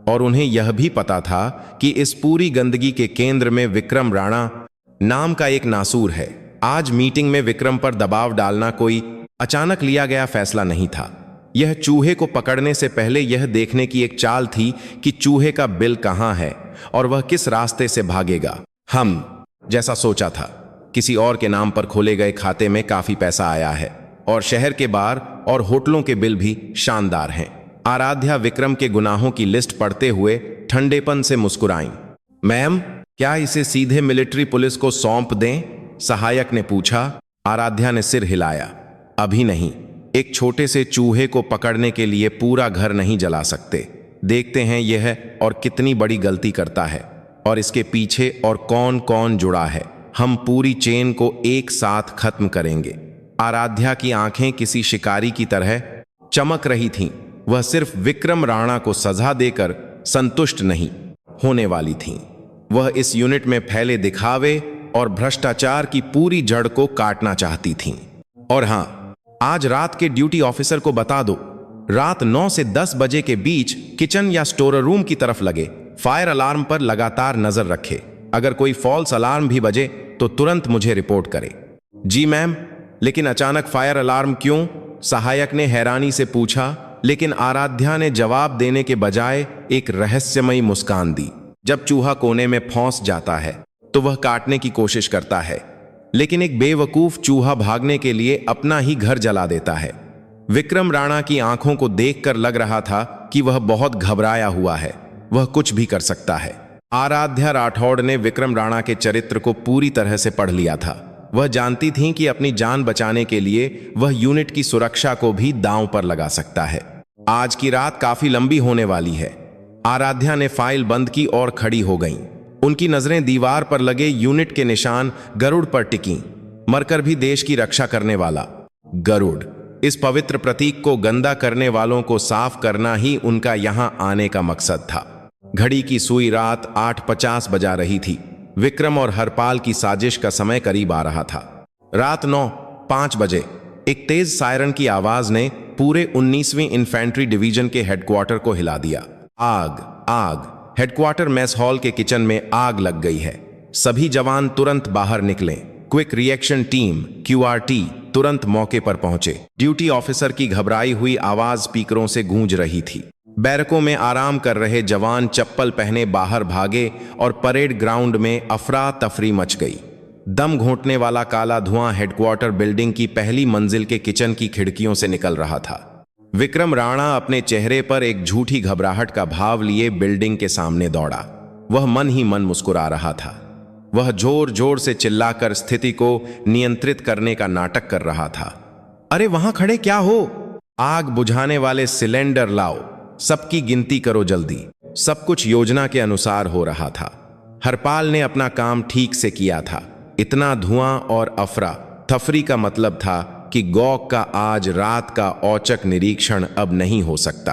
और उन्हें यह भी पता था कि इस पूरी गंदगी के केंद्र में विक्रम राणा नाम का एक नासूर है। आज मीटिंग में विक्रम पर दबाव डालना कोई अचानक लिया गया फैसला नहीं था। यह चूहे को पकड़ने से पहले यह देखने की एक चाल थी कि चूहे का बिल कहां है और वह किस रास्ते से भागेगा। हम जैसा सोचा था, किसी और के नाम पर खोले गए खाते में काफी पैसा आया है और शहर के बार और होटलों के बिल भी शानदार हैं। आराध्या विक्रम के गुनाहों की लिस्ट पढ़ते हुए ठंडेपन से मुस्कुराईं। मैम, क्या इसे सीधे मिलिट्री पुलिस को सौंप दें? सहायक ने पूछा। आराध्या ने सिर हिलाया। अभी नहीं। एक छोटे से चूहे को पकड़ने के लिए पूरा घर नहीं जला सकते। देखते हैं यह और कितनी बड़ी गलती करता है और इसके पीछे और कौन कौन जुड़ा है। हम पूरी चेन को एक साथ खत्म करेंगे। आराध्या की आंखें किसी शिकारी की तरह चमक रही थीं। वह सिर्फ विक्रम राणा को सजा देकर संतुष्ट नहीं होने वाली थीं। वह इस यूनिट में फैले दिखावे और भ्रष्टाचार की पूरी जड़ को काटना चाहती थीं। और हां, आज रात के ड्यूटी ऑफिसर को बता दो, रात 9 से 10 बजे के बीच किचन या स्टोर रूम की तरफ लगे फायर अलार्म पर लगातार नजर रखे। अगर कोई फॉल्स अलार्म भी बजे तो तुरंत मुझे रिपोर्ट करे। जी मैम, लेकिन अचानक फायर अलार्म क्यों? सहायक ने हैरानी से पूछा, लेकिन आराध्या ने जवाब देने के बजाय एक रहस्यमयी मुस्कान दी। जब चूहा कोने में फंस जाता है तो वह काटने की कोशिश करता है, लेकिन एक बेवकूफ चूहा भागने के लिए अपना ही घर जला देता है। विक्रम राणा की आंखों को देखकर लग रहा था कि वह बहुत घबराया हुआ है। वह कुछ भी कर सकता है। आराध्या राठौड़ ने विक्रम राणा के चरित्र को पूरी तरह से पढ़ लिया था। वह जानती थीं कि अपनी जान बचाने के लिए वह यूनिट की सुरक्षा को भी दांव पर लगा सकता है। आज की रात काफी लंबी होने वाली है। आराध्या ने फाइल बंद की और खड़ी हो गईं। उनकी नजरें दीवार पर लगे यूनिट के निशान गरुड़ पर टिकीं। मरकर भी देश की रक्षा करने वाला गरुड़। इस पवित्र प्रतीक को गंदा करने वालों को साफ करना ही उनका यहां आने का मकसद था। घड़ी की सुई रात 8:50 बजा रही थी। विक्रम और हरपाल की साजिश का समय करीब आ रहा था। रात 9:05 बजे एक तेज सायरन की आवाज ने पूरे 19वीं इन्फेंट्री डिवीजन के हेडक्वार्टर को हिला दिया। आग आग। हेडक्वार्टर मेस हॉल के किचन में आग लग गई है। सभी जवान तुरंत बाहर निकले। क्विक रिएक्शन टीम QRT तुरंत मौके पर पहुंचे। ड्यूटी ऑफिसर की घबराई हुई आवाज स्पीकरों से गूंज रही थी। बैरकों में आराम कर रहे जवान चप्पल पहने बाहर भागे और परेड ग्राउंड में अफरा तफरी मच गई। दम घोंटने वाला काला धुआं हेडक्वार्टर बिल्डिंग की पहली मंजिल के किचन की खिड़कियों से निकल रहा था। विक्रम राणा अपने चेहरे पर एक झूठी घबराहट का भाव लिए बिल्डिंग के सामने दौड़ा। वह मन ही मन मुस्कुरा रहा था। वह जोर जोर से चिल्लाकर स्थिति को नियंत्रित करने का नाटक कर रहा था। अरे वहां खड़े क्या हो? आग बुझाने वाले सिलेंडर लाओ। सबकी गिनती करो जल्दी। सब कुछ योजना के अनुसार हो रहा था। हरपाल ने अपना काम ठीक से किया था। इतना धुआं और अफरा तफरी का मतलब था कि गौक का आज रात का औचक निरीक्षण अब नहीं हो सकता।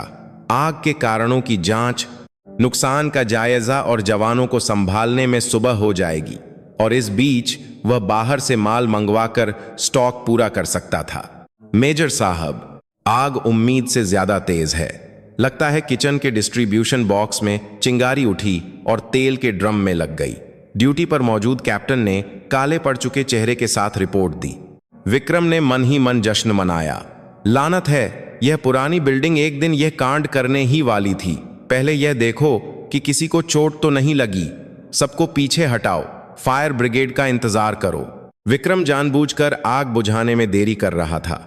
आग के कारणों की जांच, नुकसान का जायजा और जवानों को संभालने में सुबह हो जाएगी। और इस बीच वह बाहर से माल मंगवाकर स्टॉक पूरा कर सकता था। मेजर साहब, आग उम्मीद से ज्यादा तेज है। लगता है किचन के डिस्ट्रीब्यूशन बॉक्स में चिंगारी उठी और तेल के ड्रम में लग गई। ड्यूटी पर मौजूद कैप्टन ने काले पड़ चुके चेहरे के साथ रिपोर्ट दी। विक्रम ने मन ही मन जश्न मनाया। लानत है, यह पुरानी बिल्डिंग एक दिन यह कांड करने ही वाली थी। पहले यह देखो कि किसी को चोट तो नहीं लगी। सबको पीछे हटाओ, फायर ब्रिगेड का इंतजार करो। विक्रम जानबूझकर आग बुझाने में देरी कर रहा था।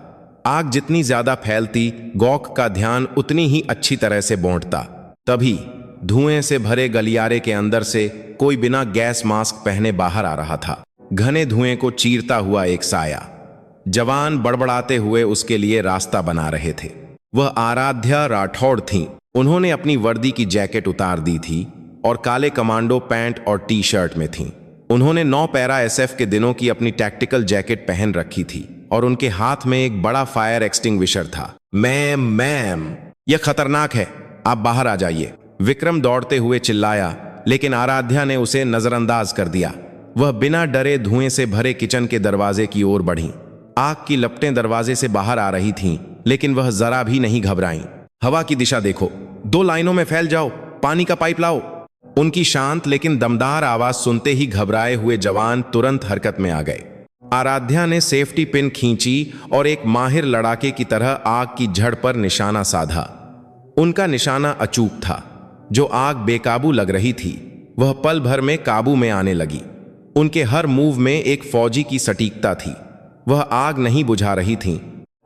आग जितनी ज्यादा फैलती, गौक का ध्यान उतनी ही अच्छी तरह से बौंटता। तभी धुएं से भरे गलियारे के अंदर से कोई बिना गैस मास्क पहने बाहर आ रहा था। घने धुएं को चीरता हुआ एक साया। जवान बड़बड़ाते हुए उसके लिए रास्ता बना रहे थे। वह आराध्या राठौड़ थीं। उन्होंने अपनी वर्दी की जैकेट उतार दी थी और काले कमांडो पैंट और टी शर्ट में थीं। उन्होंने 9 पैरा SF के दिनों की अपनी टैक्टिकल जैकेट पहन रखी थी और उनके हाथ में एक बड़ा फायर एक्सटिंग्विशर था। मैम, यह खतरनाक है, आप बाहर आ जाइए। विक्रम दौड़ते हुए चिल्लाया, लेकिन आराध्या ने उसे नजरअंदाज कर दिया। वह बिना डरे धुएं से भरे किचन के दरवाजे की ओर बढ़ी। आग की लपटें दरवाजे से बाहर आ रही थीं, लेकिन वह जरा भी नहीं घबराईं। हवा की दिशा देखो, 2 लाइनों में फैल जाओ, पानी का पाइप लाओ। उनकी शांत लेकिन दमदार आवाज सुनते ही घबराए हुए जवान तुरंत हरकत में आ गए। आराध्या ने सेफ्टी पिन खींची और एक माहिर लड़ाके की तरह आग की झड़ पर निशाना साधा। उनका निशाना अचूक था। जो आग बेकाबू लग रही थी, वह पल भर में काबू में आने लगी। उनके हर मूव में एक फौजी की सटीकता थी। वह आग नहीं बुझा रही थीं,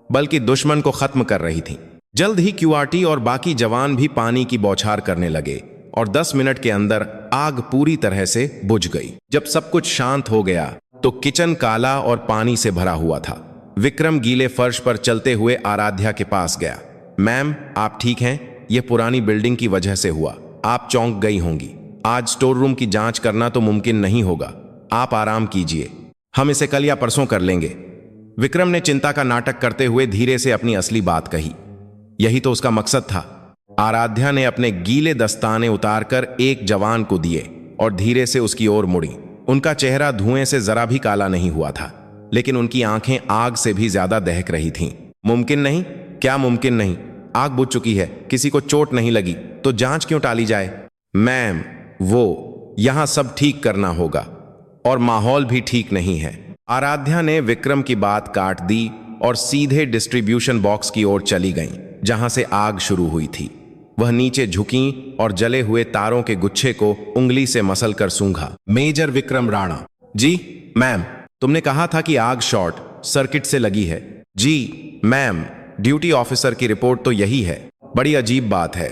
बल्कि दुश्मन को खत्म कर रही थीं। जल्द ही QRT और बाकी जवान भी पानी की बौछार करने लगे और 10 मिनट के अंदर आग पूरी तरह से बुझ गई। जब सब कुछ शांत हो गया तो किचन काला और पानी से भरा हुआ था। विक्रम गीले फर्श पर चलते हुए आराध्या के पास गया। मैम, आप ठीक हैं? यह पुरानी बिल्डिंग की वजह से हुआ। आप चौंक गई होंगी। आज स्टोर रूम की जांच करना तो मुमकिन नहीं होगा। आप आराम कीजिए, हम इसे कल या परसों कर लेंगे। विक्रम ने चिंता का नाटक करते हुए धीरे से अपनी असली बात कही। यही तो उसका मकसद था। आराध्या ने अपने गीले दस्ताने उतारकर एक जवान को दिए और धीरे से उसकी ओर मुड़ी। उनका चेहरा धुएं से जरा भी काला नहीं हुआ था, लेकिन उनकी आंखें आग से भी ज्यादा दहक रही थीं। मुमकिन नहीं? क्या मुमकिन नहीं? आग बुझ चुकी है, किसी को चोट नहीं लगी, तो जांच क्यों टाली जाए? मैम, वो यहां सब ठीक करना होगा और माहौल भी ठीक नहीं है। आराध्या ने विक्रम की बात काट दी और सीधे डिस्ट्रीब्यूशन बॉक्स की ओर चली गईं, जहां से आग शुरू हुई थी। वह नीचे झुकीं और जले हुए तारों के गुच्छे को उंगली से मसलकर सूंघा। मेजर विक्रम राणा। जी मैम, तुमने कहा था कि आग शॉर्ट सर्किट से लगी है। जी मैम, ड्यूटी ऑफिसर की रिपोर्ट तो यही है। बड़ी अजीब बात है,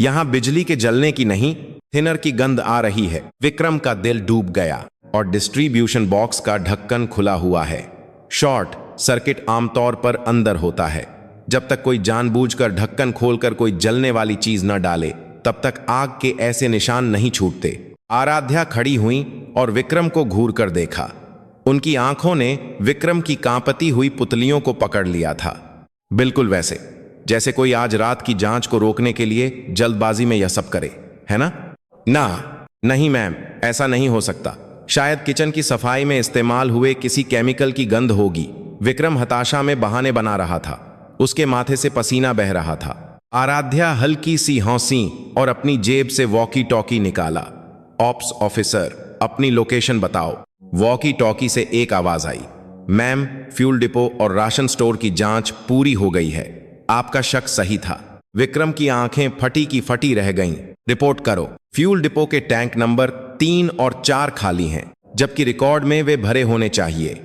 यहां बिजली के जलने की नहीं, थिनर की गंध आ रही है। विक्रम का दिल डूब गया और डिस्ट्रीब्यूशन बॉक्स का ढक्कन खुला हुआ है। शॉर्ट सर्किट आमतौर पर अंदर होता है। जब तक कोई जानबूझकर ढक्कन खोलकर कोई जलने वाली चीज न डाले, तब तक आग के ऐसे निशान नहीं छूटते। आराध्या खड़ी हुई और विक्रम को घूर कर देखा। उनकी आंखों ने विक्रम की कांपती हुई पुतलियों को पकड़ लिया था, बिल्कुल वैसे जैसे कोई आज रात की जांच को रोकने के लिए जल्दबाजी में यह सब करे, है ना? नहीं मैम, ऐसा नहीं हो सकता। शायद किचन की सफाई में इस्तेमाल हुए किसी केमिकल की गंध होगी। विक्रम हताशा में बहाने बना रहा था। उसके माथे से पसीना बह रहा था। आराध्या हल्की सी हंसी और अपनी जेब से वॉकी टॉकी निकाला। ऑप्स ऑफिसर, अपनी लोकेशन बताओ। वॉकी टॉकी से एक आवाज आई, मैम, फ्यूल डिपो और राशन स्टोर की जांच पूरी हो गई है। आपका शक सही था। विक्रम की आंखें फटी की फटी रह गईं। रिपोर्ट करो। फ्यूल डिपो के टैंक नंबर 3 और 4 खाली हैं, जबकि रिकॉर्ड में वे भरे होने चाहिए।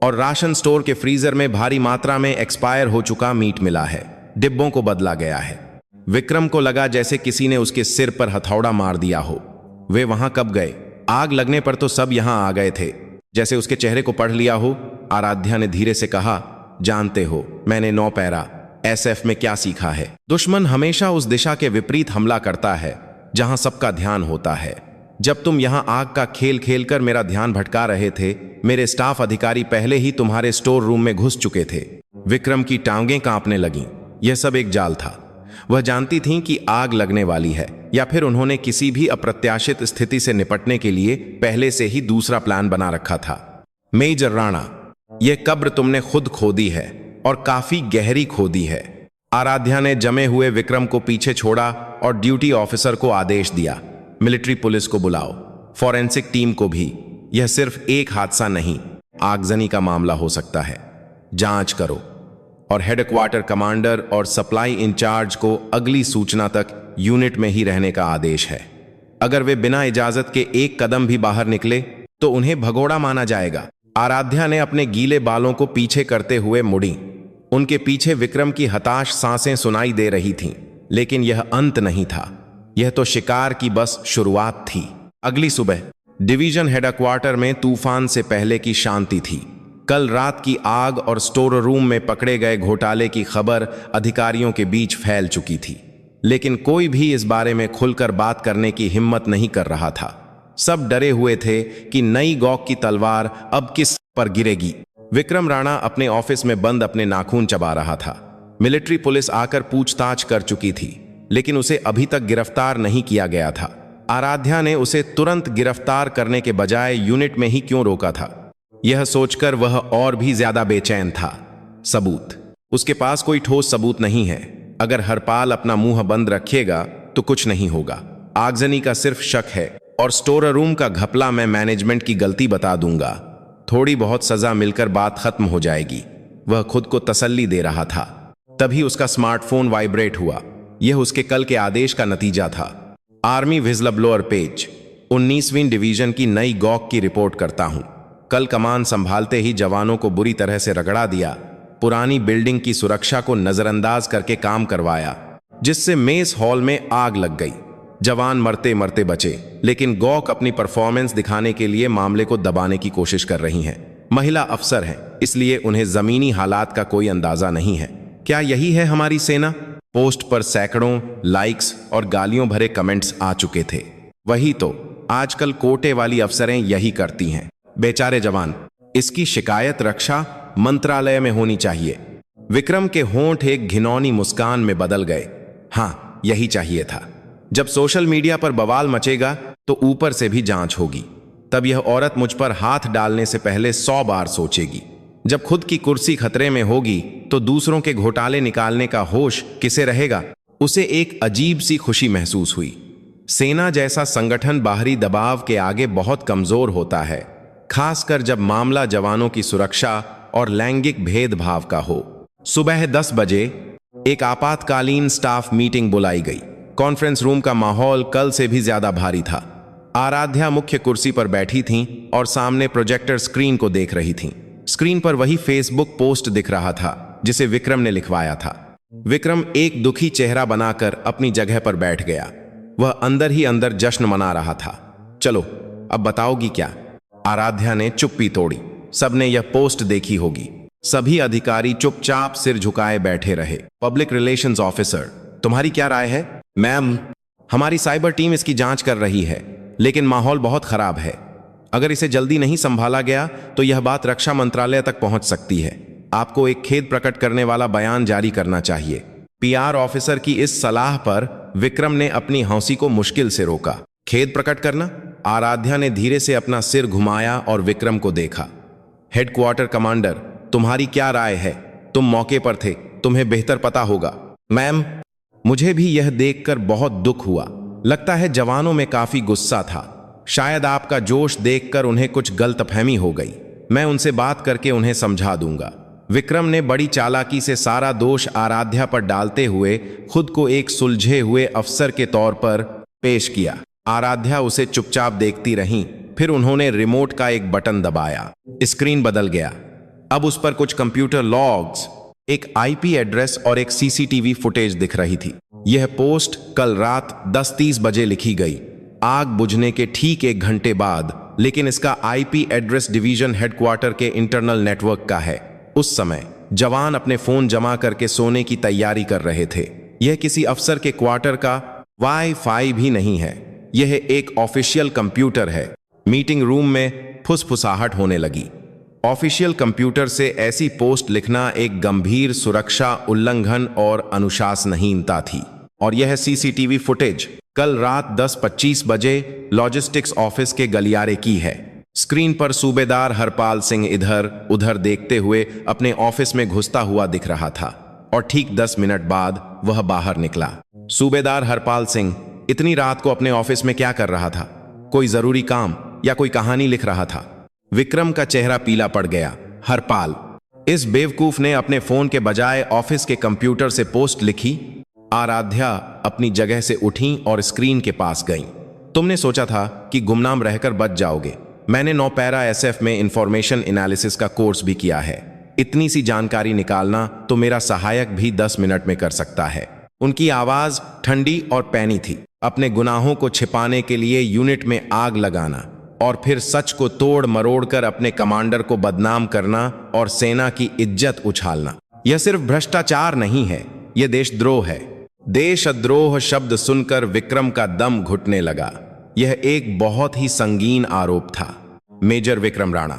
और राशन स्टोर के फ्रीजर में भारी मात्रा में एक्सपायर हो चुका मीट मिला है। डिब्बों को बदला गया है। विक्रम को लगा जैसे किसी ने उसके सिर पर हथौड़ा मार दिया हो। वे वहां कब गए? आग लगने पर तो सब यहां आ गए थे। जैसे उसके चेहरे को पढ़ लिया हो, आराध्या ने धीरे से कहा, जानते हो मैंने 9 पैरा SF में क्या सीखा है? दुश्मन हमेशा उस दिशा के विपरीत हमला करता है जहां सबका ध्यान होता है। जब तुम यहां आग का खेल खेलकर मेरा ध्यान भटका रहे थे, मेरे स्टाफ अधिकारी पहले ही तुम्हारे स्टोर रूम में घुस चुके थे। विक्रम की टांगें कांपने लगीं। यह सब एक जाल था। वह जानती थीं कि आग लगने वाली है, या फिर उन्होंने किसी भी अप्रत्याशित स्थिति से निपटने के लिए पहले से ही दूसरा प्लान बना रखा था। मेजर राणा, यह कब्र तुमने खुद खोदी है और काफी गहरी खोदी है। आराध्या ने जमे हुए विक्रम को पीछे छोड़ा और ड्यूटी ऑफिसर को आदेश दिया, मिलिट्री पुलिस को बुलाओ, फॉरेंसिक टीम को भी। यह सिर्फ एक हादसा नहीं, आगजनी का मामला हो सकता है। जांच करो और हेडक्वार्टर कमांडर और सप्लाई इंचार्ज को अगली सूचना तक यूनिट में ही रहने का आदेश है। अगर वे बिना इजाजत के एक कदम भी बाहर निकले तो उन्हें भगोड़ा माना जाएगा। आराध्या ने अपने गीले बालों को पीछे करते हुए मुड़ी। उनके पीछे विक्रम की हताश सांसें सुनाई दे रही थीं, लेकिन यह अंत नहीं था। यह तो शिकार की बस शुरुआत थी। अगली सुबह डिवीजन हेडक्वार्टर में तूफान से पहले की शांति थी। कल रात की आग और स्टोर रूम में पकड़े गए घोटाले की खबर अधिकारियों के बीच फैल चुकी थी, लेकिन कोई भी इस बारे में खुलकर बात करने की हिम्मत नहीं कर रहा था। सब डरे हुए थे कि नई गॉक की तलवार अब किस पर गिरेगी। विक्रम राणा अपने ऑफिस में बंद अपने नाखून चबा रहा था। मिलिट्री पुलिस आकर पूछताछ कर चुकी थी, लेकिन उसे अभी तक गिरफ्तार नहीं किया गया था। आराध्या ने उसे तुरंत गिरफ्तार करने के बजाय यूनिट में ही क्यों रोका था, यह सोचकर वह और भी ज्यादा बेचैन था। सबूत, उसके पास कोई ठोस सबूत नहीं है। अगर हरपाल अपना मुंह बंद रखेगा तो कुछ नहीं होगा। आगजनी का सिर्फ शक है और स्टोर रूम का घपला मैं मैनेजमेंट की गलती बता दूंगा। थोड़ी बहुत सजा मिलकर बात खत्म हो जाएगी। वह खुद को तसल्ली दे रहा था। तभी उसका स्मार्टफोन वाइब्रेट हुआ। यह उसके कल के आदेश का नतीजा था। आर्मी विज़लब्लोअर पेज, 19वीं डिवीजन की नई गॉक की रिपोर्ट करता हूं। कल कमान संभालते ही जवानों को बुरी तरह से रगड़ा दिया। पुरानी बिल्डिंग की सुरक्षा को नजरअंदाज करके काम करवाया, जिससे मेस हॉल में आग लग गई। जवान मरते मरते बचे, लेकिन गॉक अपनी परफॉर्मेंस दिखाने के लिए मामले को दबाने की कोशिश कर रही हैं। महिला अफसर हैं, इसलिए उन्हें जमीनी हालात का कोई अंदाजा नहीं है। क्या यही है हमारी सेना? पोस्ट पर सैकड़ों लाइक्स और गालियों भरे कमेंट्स आ चुके थे। वही तो आजकल कोटे वाली अफसरें यही करती हैं। बेचारे जवान, इसकी शिकायत रक्षा मंत्रालय में होनी चाहिए। विक्रम के होंठ एक घिनौनी मुस्कान में बदल गए। हाँ, यही चाहिए था। जब सोशल मीडिया पर बवाल मचेगा तो ऊपर से भी जांच होगी। तब यह औरत मुझ पर हाथ डालने से पहले 100 बार सोचेगी। जब खुद की कुर्सी खतरे में होगी तो दूसरों के घोटाले निकालने का होश किसे रहेगा? उसे एक अजीब सी खुशी महसूस हुई। सेना जैसा संगठन बाहरी दबाव के आगे बहुत कमजोर होता है, खासकर जब मामला जवानों की सुरक्षा और लैंगिक भेदभाव का हो। सुबह 10 बजे एक आपातकालीन स्टाफ मीटिंग बुलाई गई। कॉन्फ्रेंस रूम का माहौल कल से भी ज्यादा भारी था। आराध्या मुख्य कुर्सी पर बैठी थीं और सामने प्रोजेक्टर स्क्रीन को देख रही थीं। स्क्रीन पर वही फेसबुक पोस्ट दिख रहा था जिसे विक्रम ने लिखवाया था। विक्रम एक दुखी चेहरा बनाकर अपनी जगह पर बैठ गया। वह अंदर ही अंदर जश्न मना रहा था। चलो, अब बताओगी क्या? आराध्या ने चुप्पी तोड़ी। सबने यह पोस्ट देखी होगी। सभी अधिकारी चुपचाप सिर झुकाए बैठे रहे। पब्लिक रिलेशंस ऑफिसर, तुम्हारी क्या राय है? मैम, हमारी साइबर टीम इसकी जांच कर रही है, लेकिन माहौल बहुत खराब है। अगर इसे जल्दी नहीं संभाला गया तो यह बात रक्षा मंत्रालय तक पहुंच सकती है। आपको एक खेद प्रकट करने वाला बयान जारी करना चाहिए। पीआर ऑफिसर की इस सलाह पर विक्रम ने अपनी हंसी को मुश्किल से रोका। खेद प्रकट करना? आराध्या ने धीरे से अपना सिर घुमाया और विक्रम को देखा। हेडक्वार्टर कमांडर, तुम्हारी क्या राय है? तुम मौके पर थे, तुम्हें बेहतर पता होगा। मैम, मुझे भी यह देखकर बहुत दुख हुआ। लगता है जवानों में काफी गुस्सा था। शायद आपका जोश देखकर उन्हें कुछ गलतफहमी हो गई। मैं उनसे बात करके उन्हें समझा दूंगा। विक्रम ने बड़ी चालाकी से सारा दोष आराध्या पर डालते हुए खुद को एक सुलझे हुए अफसर के तौर पर पेश किया। आराध्या उसे चुपचाप देखती रहीं। फिर उन्होंने रिमोट का एक बटन दबाया। स्क्रीन बदल गया। अब उस पर कुछ कंप्यूटर लॉग्स, एक आईपी एड्रेस और एक सीसीटीवी फुटेज दिख रही थी। यह पोस्ट कल रात 10:30 बजे लिखी गई, आग बुझने के ठीक 1 घंटे बाद, लेकिन इसका आईपी एड्रेस डिवीजन हेडक्वार्टर के इंटरनल नेटवर्क का है। उस समय जवान अपने फोन जमा करके सोने की तैयारी कर रहे थे। यह किसी अफसर के क्वार्टर का वाईफाई भी नहीं है, यह एक ऑफिशियल कंप्यूटर है। मीटिंग रूम में फुसफुसाहट होने लगी। ऑफिशियल कंप्यूटर से ऐसी पोस्ट लिखना एक गंभीर सुरक्षा उल्लंघन और अनुशासनहीनता थी। और यह सीसीटीवी फुटेज कल रात 10:25 बजे लॉजिस्टिक्स ऑफिस के गलियारे की है। स्क्रीन पर सूबेदार हरपाल सिंह इधर उधर देखते हुए अपने ऑफिस में घुसता हुआ दिख रहा था और ठीक 10 मिनट बाद वह बाहर निकला। सूबेदार हरपाल सिंह इतनी रात को अपने ऑफिस में क्या कर रहा था? कोई जरूरी काम या कोई कहानी लिख रहा था? विक्रम का चेहरा पीला पड़ गया। हरपाल, इस बेवकूफ ने अपने फोन के बजाय ऑफिस के कंप्यूटर से पोस्ट लिखी। आराध्या अपनी जगह से उठी और स्क्रीन के पास गई। तुमने सोचा था कि गुमनाम रहकर बच जाओगे। मैंने 9 पैरा SF में इंफॉर्मेशन एनालिसिस का कोर्स भी किया है। इतनी सी जानकारी निकालना तो मेरा सहायक भी 10 मिनट में कर सकता है। उनकी आवाज ठंडी और पैनी थी। अपने गुनाहों को छिपाने के लिए यूनिट में आग लगाना और फिर सच को तोड़ मरोड़ कर अपने कमांडर को बदनाम करना और सेना की इज्जत उछालना, यह सिर्फ भ्रष्टाचार नहीं है, यह देशद्रोह है। देशद्रोह शब्द सुनकर विक्रम का दम घुटने लगा। यह एक बहुत ही संगीन आरोप था। मेजर विक्रम राणा,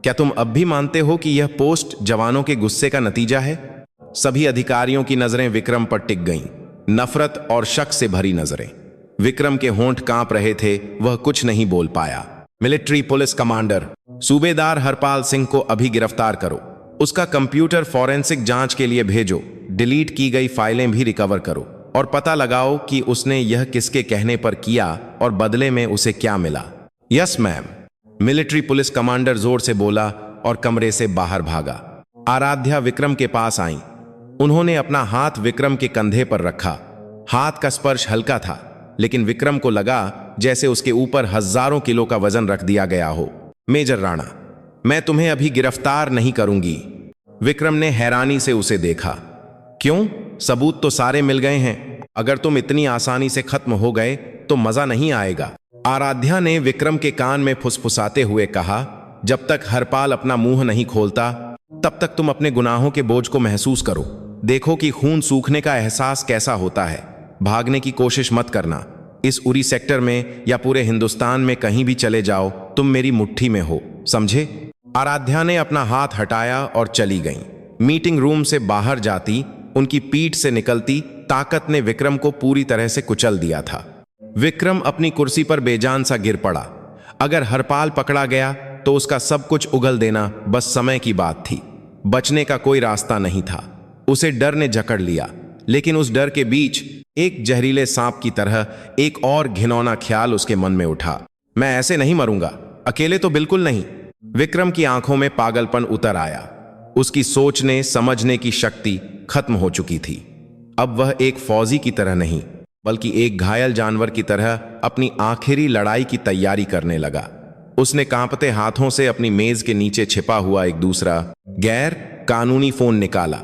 क्या तुम अब भी मानते हो कि यह पोस्ट जवानों के गुस्से का नतीजा है? सभी अधिकारियों की नजरें विक्रम पर टिक गईं, नफरत और शक से भरी नजरें। विक्रम के होंठ कांप रहे थे, वह कुछ नहीं बोल पाया। मिलिट्री पुलिस कमांडर, सूबेदार हरपाल सिंह को अभी गिरफ्तार करो। उसका कंप्यूटर फॉरेंसिक जांच के लिए भेजो। डिलीट की गई फाइलें भी रिकवर करो और पता लगाओ कि उसने यह किसके कहने पर किया और बदले में उसे क्या मिला। Yes ma'am, military police commander जोर से बोला और कमरे से बाहर भागा। आराध्या विक्रम के पास आई। उन्होंने अपना हाथ विक्रम के कंधे पर रखा। हाथ का स्पर्श हल्का था, लेकिन विक्रम को लगा जैसे उसके ऊपर हजारों किलो का वजन रख दिया गया हो। मेजर राणा, मैं तुम्हें अभी गिरफ्तार नहीं करूंगी। विक्रम ने हैरानी से उसे देखा। क्यों? सबूत तो सारे मिल गए हैं। अगर तुम इतनी आसानी से खत्म हो गए तो मजा नहीं आएगा। आराध्या ने विक्रम के कान में फुसफुसाते हुए कहा, जब तक हरपाल अपना मुंह नहीं खोलता तब तक तुम अपने गुनाहों के बोझ को महसूस करो। देखो कि खून सूखने का एहसास कैसा होता है। भागने की कोशिश मत करना। इस उरी सेक्टर में या पूरे हिंदुस्तान में कहीं भी चले जाओ, तुम मेरी मुट्ठी में हो, समझे? आराध्या ने अपना हाथ हटाया और चली गई। मीटिंग रूम से बाहर जाती उनकी पीठ से निकलती ताकत ने विक्रम को पूरी तरह से कुचल दिया था। विक्रम अपनी कुर्सी पर बेजान सा गिर पड़ा। अगर हरपाल पकड़ा गया तो उसका सब कुछ उगल देना बस समय की बात थी। बचने का कोई रास्ता नहीं था। उसे डर ने जकड़ लिया, लेकिन उस डर के बीच एक जहरीले सांप की तरह एक और घिनौना ख्याल उसके मन में उठा। मैं ऐसे नहीं मरूंगा, अकेले तो बिल्कुल नहीं। विक्रम की आंखों में पागलपन उतर आया। उसकी सोचने समझने की शक्ति खत्म हो चुकी थी। अब वह एक फौजी की तरह नहीं, बल्कि एक घायल जानवर की तरह अपनी आखिरी लड़ाई की तैयारी करने लगा। उसने कांपते हाथों से अपनी मेज के नीचे छिपा हुआ एक दूसरा गैर कानूनी फोन निकाला।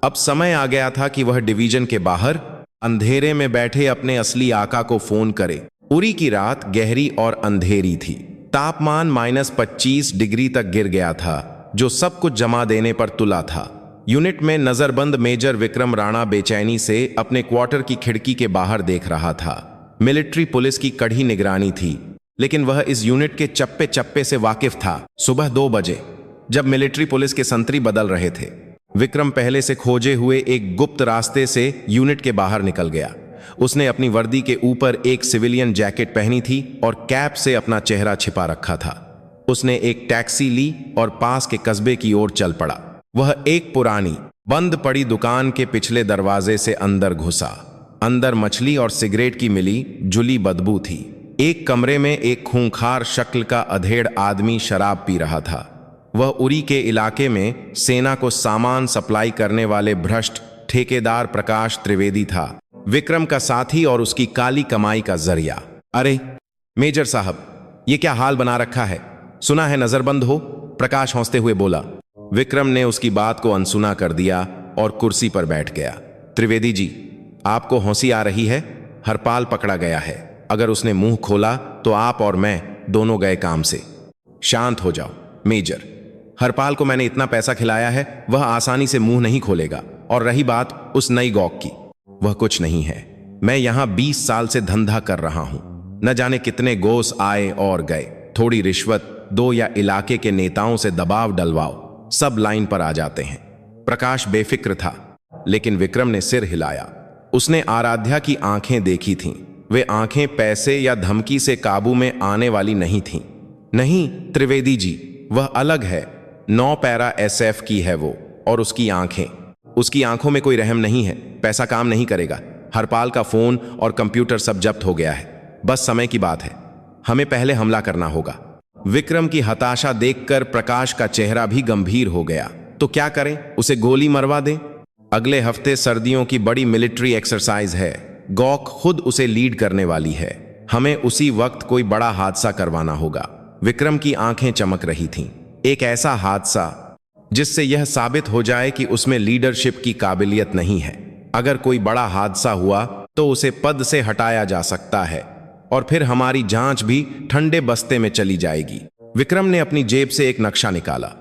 अब समय आ गया था कि वह डिवीजन के बाहर अंधेरे में बैठे अपने असली आका को फोन करे। उरी की रात गहरी और अंधेरी थी। तापमान -25 डिग्री तक गिर गया था, जो सब कुछ जमा देने पर तुला था। यूनिट में नजरबंद मेजर विक्रम राणा बेचैनी से अपने क्वार्टर की खिड़की के बाहर देख रहा था। मिलिट्री पुलिस की कड़ी निगरानी थी, लेकिन वह इस यूनिट के चप्पे चप्पे से वाकिफ था। सुबह 2 बजे जब मिलिट्री पुलिस के संतरी बदल रहे थे, विक्रम पहले से खोजे हुए एक गुप्त रास्ते से यूनिट के बाहर निकल गया। उसने अपनी वर्दी के ऊपर एक सिविलियन जैकेट पहनी थी और कैप से अपना चेहरा छिपा रखा था। उसने एक टैक्सी ली और पास के कस्बे की ओर चल पड़ा। वह एक पुरानी बंद पड़ी दुकान के पिछले दरवाजे से अंदर घुसा। अंदर मछली और सिगरेट की मिली जुली बदबू थी। एक कमरे में एक खूंखार शक्ल का अधेड़ आदमी शराब पी रहा था। वह उरी के इलाके में सेना को सामान सप्लाई करने वाले भ्रष्ट ठेकेदार प्रकाश त्रिवेदी था, विक्रम का साथी और उसकी काली कमाई का जरिया। अरे मेजर साहब, ये क्या हाल बना रखा है? सुना है नजरबंद हो? प्रकाश हंसते हुए बोला। विक्रम ने उसकी बात को अनसुना कर दिया और कुर्सी पर बैठ गया। त्रिवेदी जी, आपको हंसी आ रही है? हरपाल पकड़ा गया है। अगर उसने मुंह खोला तो आप और मैं दोनों गए काम से। शांत हो जाओ मेजर। हरपाल को मैंने इतना पैसा खिलाया है, वह आसानी से मुंह नहीं खोलेगा। और रही बात उस नई गौक की, वह कुछ नहीं है। मैं यहां 20 साल से धंधा कर रहा हूं। न जाने कितने गोस आए और गए। थोड़ी रिश्वत दो या इलाके के नेताओं से दबाव डलवाओ, सब लाइन पर आ जाते हैं। प्रकाश बेफिक्र था, लेकिन विक्रम ने सिर हिलाया। उसने आराध्या की आंखें देखी थीं। वे आंखें पैसे या धमकी से काबू में आने वाली नहीं थीं। नहीं त्रिवेदी जी, वह अलग है। 9 पैरा SF की है वो, और उसकी आंखों में कोई रहम नहीं है। पैसा काम नहीं करेगा। हरपाल का फोन और कंप्यूटर सब जब्त हो गया है। बस समय की बात है। हमें पहले हमला करना होगा। विक्रम की हताशा देखकर प्रकाश का चेहरा भी गंभीर हो गया। तो क्या करें? उसे गोली मरवा दें? अगले हफ्ते सर्दियों की बड़ी मिलिट्री एक्सरसाइज है। गॉक खुद उसे लीड करने वाली है। हमें उसी वक्त कोई बड़ा हादसा करवाना होगा। विक्रम की आंखें चमक रही थीं। एक ऐसा हादसा जिससे यह साबित हो जाए कि उसमें लीडरशिप की काबिलियत नहीं है। अगर कोई बड़ा हादसा हुआ तो उसे पद से हटाया जा सकता है और फिर हमारी जांच भी ठंडे बस्ते में चली जाएगी। विक्रम ने अपनी जेब से एक नक्शा निकाला।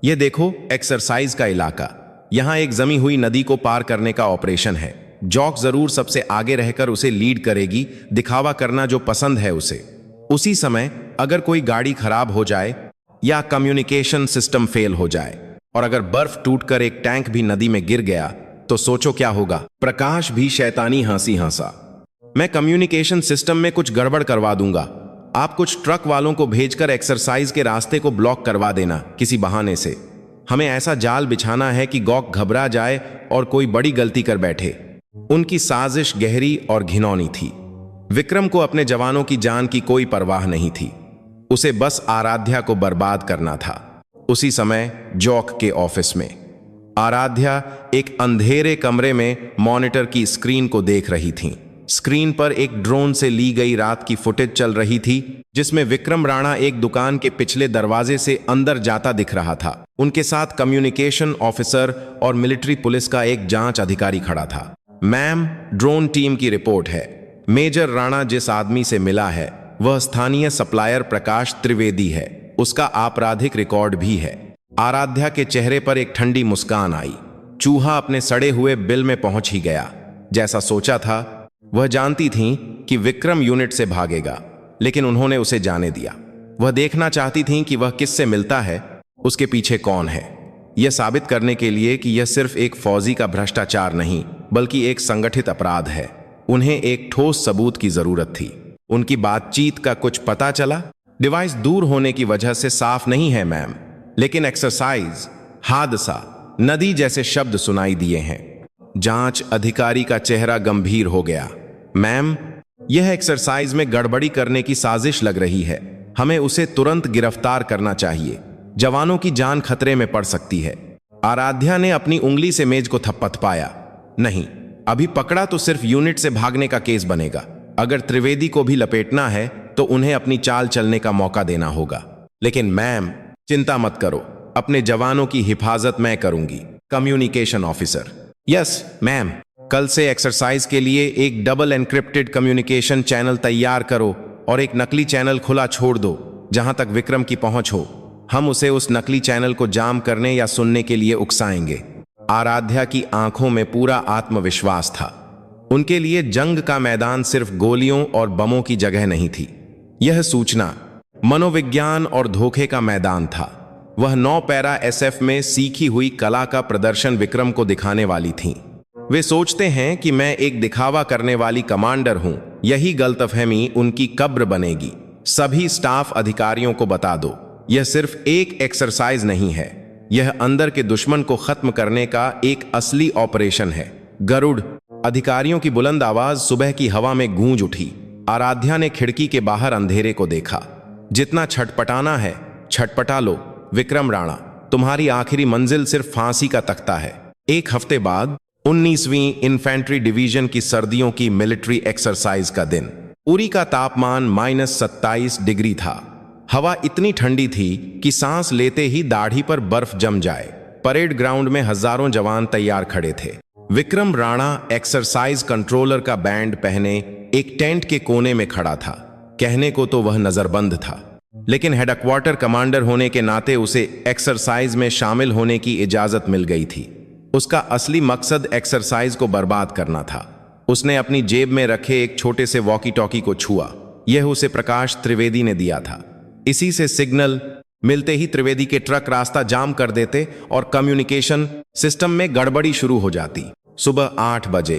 यह देखो, एक्सरसाइज का इलाका। यहां एक जमी हुई नदी को पार करने का ऑपरेशन है। जॉक जरूर सबसे आगे रहकर उसे लीड करेगी, दिखावा करना जो पसंद है उसे। उसी समय अगर कोई गाड़ी खराब हो जाए या कम्युनिकेशन सिस्टम फेल हो जाए और अगर बर्फ टूटकर एक टैंक भी नदी में गिर गया तो सोचो क्या होगा। प्रकाश भी शैतानी हंसी हंसा। मैं कम्युनिकेशन सिस्टम में कुछ गड़बड़ करवा दूंगा। आप कुछ ट्रक वालों को भेजकर एक्सरसाइज के रास्ते को ब्लॉक करवा देना किसी बहाने से। हमें ऐसा जाल बिछाना है कि गॉक घबरा जाए और कोई बड़ी गलती कर बैठे। उनकी साजिश गहरी और घिनौनी थी। विक्रम को अपने जवानों की जान की कोई परवाह नहीं थी। उसे बस आराध्या को बर्बाद करना था। उसी समय जॉक के ऑफिस में आराध्या एक अंधेरे कमरे में मॉनिटर की स्क्रीन को देख रही थीं। स्क्रीन पर एक ड्रोन से ली गई रात की फुटेज चल रही थी जिसमें विक्रम राणा एक दुकान के पिछले दरवाजे से अंदर जाता दिख रहा था। उनके साथ कम्युनिकेशन ऑफिसर और मिलिट्री पुलिस का एक जांच अधिकारी खड़ा था। मैम, ड्रोन टीम की रिपोर्ट है। मेजर राणा जिस आदमी से मिला है वह स्थानीय सप्लायर प्रकाश त्रिवेदी है। उसका आपराधिक रिकॉर्ड भी है। आराध्या के चेहरे पर एक ठंडी मुस्कान आई। चूहा अपने सड़े हुए बिल में पहुंच ही गया। जैसा सोचा था, वह जानती थीं कि विक्रम यूनिट से भागेगा, लेकिन उन्होंने उसे जाने दिया। वह देखना चाहती थीं कि वह किससे मिलता है, उसके पीछे कौन है। यह साबित करने के लिए कि यह सिर्फ एक फौजी का भ्रष्टाचार नहीं बल्कि एक संगठित अपराध है। उन्हें एक ठोस सबूत की जरूरत थी। उनकी बातचीत का कुछ पता चला? डिवाइस दूर होने की वजह से साफ नहीं है मैम, लेकिन एक्सरसाइज, हादसा, नदी जैसे शब्द सुनाई दिए हैं। जांच अधिकारी का चेहरा गंभीर हो गया। मैम, यह एक्सरसाइज में गड़बड़ी करने की साजिश लग रही है। हमें उसे तुरंत गिरफ्तार करना चाहिए। जवानों की जान खतरे में पड़ सकती है। आराध्या ने अपनी उंगली से मेज को थपथपाया। नहीं, अभी पकड़ा तो सिर्फ यूनिट से भागने का केस बनेगा। अगर त्रिवेदी को भी लपेटना है तो उन्हें अपनी चाल चलने का मौका देना होगा। लेकिन मैम, चिंता मत करो, अपने जवानों की हिफाजत मैं करूंगी। Communication officer: yes ma'am. कल से एक्सरसाइज के लिए एक डबल एन्क्रिप्टेड कम्युनिकेशन चैनल तैयार करो और एक नकली चैनल खुला छोड़ दो जहां तक विक्रम की पहुंच हो। हम उसे उस नकली चैनल को जाम करने या सुनने के लिए उकसाएंगे। आराध्या की आंखों में पूरा आत्मविश्वास था। उनके लिए जंग का मैदान सिर्फ गोलियों और बमों की जगह नहीं थी। यह सूचना, मनोविज्ञान और धोखे का मैदान था। वह 9 पैरा SF में सीखी हुई कला का प्रदर्शन विक्रम को दिखाने वाली थीं। वे सोचते हैं कि मैं एक दिखावा करने वाली कमांडर हूं। यही गलतफहमी उनकी कब्र बनेगी। सभी स्टाफ अधिकारियों को बता दो, यह सिर्फ एक एक्सरसाइज नहीं है। यह अंदर के दुश्मन को खत्म करने का एक असली ऑपरेशन है। गरुड़! अधिकारियों की बुलंद आवाज सुबह की हवा में गूंज उठी। आराध्या ने खिड़की के बाहर अंधेरे को देखा। जितना छटपटाना है छटपटा लो विक्रम राणा, तुम्हारी आखिरी मंजिल सिर्फ फांसी का तख्ता है। एक हफ्ते बाद 19वीं इन्फेंट्री डिवीजन की सर्दियों की मिलिट्री एक्सरसाइज का दिन। उरी का तापमान -27 डिग्री था। हवा इतनी ठंडी थी कि सांस लेते ही दाढ़ी पर बर्फ जम जाए। परेड ग्राउंड में हजारों जवान तैयार खड़े थे। विक्रम राणा एक्सरसाइज कंट्रोलर का बैंड पहने एक टेंट के कोने में खड़ा था। कहने को तो वह नजरबंद था, लेकिन हेडक्वार्टर कमांडर होने के नाते उसे एक्सरसाइज में शामिल होने की इजाजत मिल गई थी। उसका असली मकसद एक्सरसाइज को बर्बाद करना था। उसने अपनी जेब में रखे एक छोटे से वॉकी टॉकी को छुआ। यह उसे प्रकाश त्रिवेदी ने दिया था। इसी से सिग्नल मिलते ही त्रिवेदी के ट्रक रास्ता जाम कर देते और कम्युनिकेशन सिस्टम में गड़बड़ी शुरू हो जाती। सुबह 8 बजे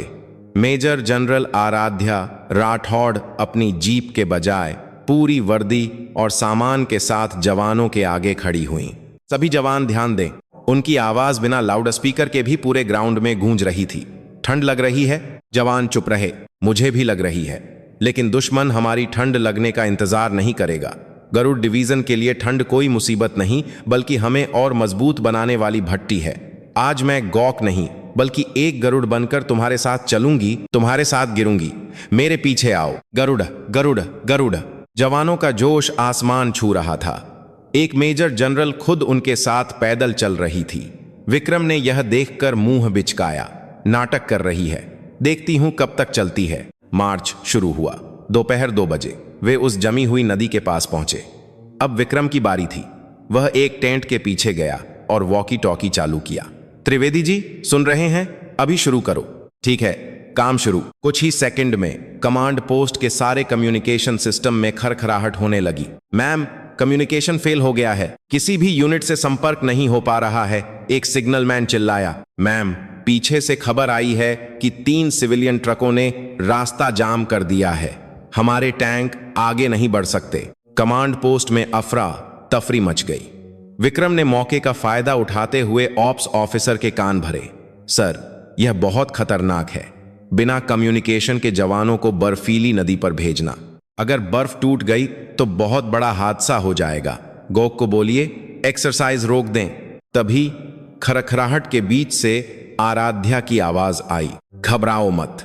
मेजर जनरल आराध्या राठौड़ अपनी जीप के बजाय पूरी वर्दी और सामान के साथ जवानों के आगे खड़ी हुईं। सभी जवान ध्यान दें, उनकी आवाज बिना लाउड स्पीकर के भी पूरे ग्राउंड में गूंज रही थी। ठंड लग रही है? जवान चुप रहे। मुझे भी लग रही है, लेकिन दुश्मन हमारी ठंड लगने का इंतजार नहीं करेगा। गरुड़ डिवीजन के लिए ठंड कोई मुसीबत नहीं, बल्कि हमें और मजबूत बनाने वाली भट्टी है। आज मैं गौक नहीं, बल्कि एक गरुड़ बनकर तुम्हारे साथ चलूंगी, तुम्हारे साथ गिरूंगी। मेरे पीछे आओ। गरुड़ गरुड़ गरुड़। जवानों का जोश आसमान छू रहा था। एक मेजर जनरल खुद उनके साथ पैदल चल रही थी। विक्रम ने यह देखकर मुंह बिचकाया। नाटक कर रही है, देखती हूं कब तक चलती है। मार्च शुरू हुआ। दोपहर 2 बजे वे उस जमी हुई नदी के पास पहुंचे। अब विक्रम की बारी थी। वह एक टेंट के पीछे गया और वॉकी टॉकी चालू किया। त्रिवेदी जी, सुन रहे हैं? अभी शुरू करो। ठीक है, काम शुरू। कुछ ही सेकंड में कमांड पोस्ट के सारे कम्युनिकेशन सिस्टम में खरखराहट होने लगी। मैम, कम्युनिकेशन फेल हो गया है, किसी भी यूनिट से संपर्क नहीं हो पा रहा है, एक सिग्नल मैन चिल्लाया। मैम, पीछे से खबर आई है कि 3 सिविलियन ट्रकों ने रास्ता जाम कर दिया है, हमारे टैंक आगे नहीं बढ़ सकते। कमांड पोस्ट में अफरा तफरी मच गई। विक्रम ने मौके का फायदा उठाते हुए ऑप्स ऑफिसर के कान भरे। सर, यह बहुत खतरनाक है। बिना कम्युनिकेशन के जवानों को बर्फीली नदी पर भेजना। अगर बर्फ टूट गई तो बहुत बड़ा हादसा हो जाएगा। गोक को बोलिए एक्सरसाइज रोक दें। तभी खरखराहट के बीच से आराध्या की आवाज आई। घबराओ मत,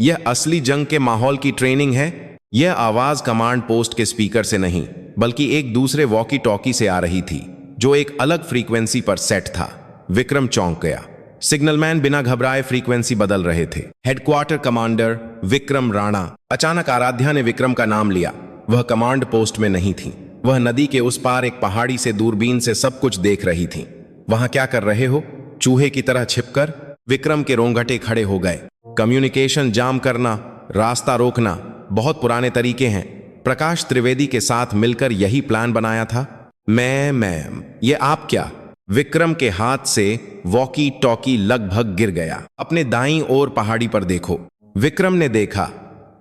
यह असली जंग के माहौल की ट्रेनिंग है। यह आवाज कमांड पोस्ट के स्पीकर से नहीं, बल्कि एक दूसरे वॉकी टॉकी से आ रही थी, जो एक अलग फ्रीक्वेंसी पर सेट था। विक्रम चौंक गया। सिग्नलमैन बिना घबराए फ्रीक्वेंसी बदल रहे थे। Headquarter commander Vikram Rana. अचानक आराध्या ने विक्रम का नाम लिया। वह कमांड पोस्ट में नहीं थी। वह नदी के उस पार एक पहाड़ी से दूरबीन से सब कुछ देख रही थी। वहां क्या कर रहे हो? चूहे की तरह छिपकर? विक्रम के रोंगटे खड़े हो गए। कम्युनिकेशन जाम करना, रास्ता रोकना बहुत पुराने तरीके हैं। प्रकाश त्रिवेदी के साथ मिलकर यही प्लान बनाया था। मैम, ये आप क्या? विक्रम के हाथ से वॉकी टॉकी लगभग गिर गया। अपने दाईं ओर पहाड़ी पर देखो। विक्रम ने देखा।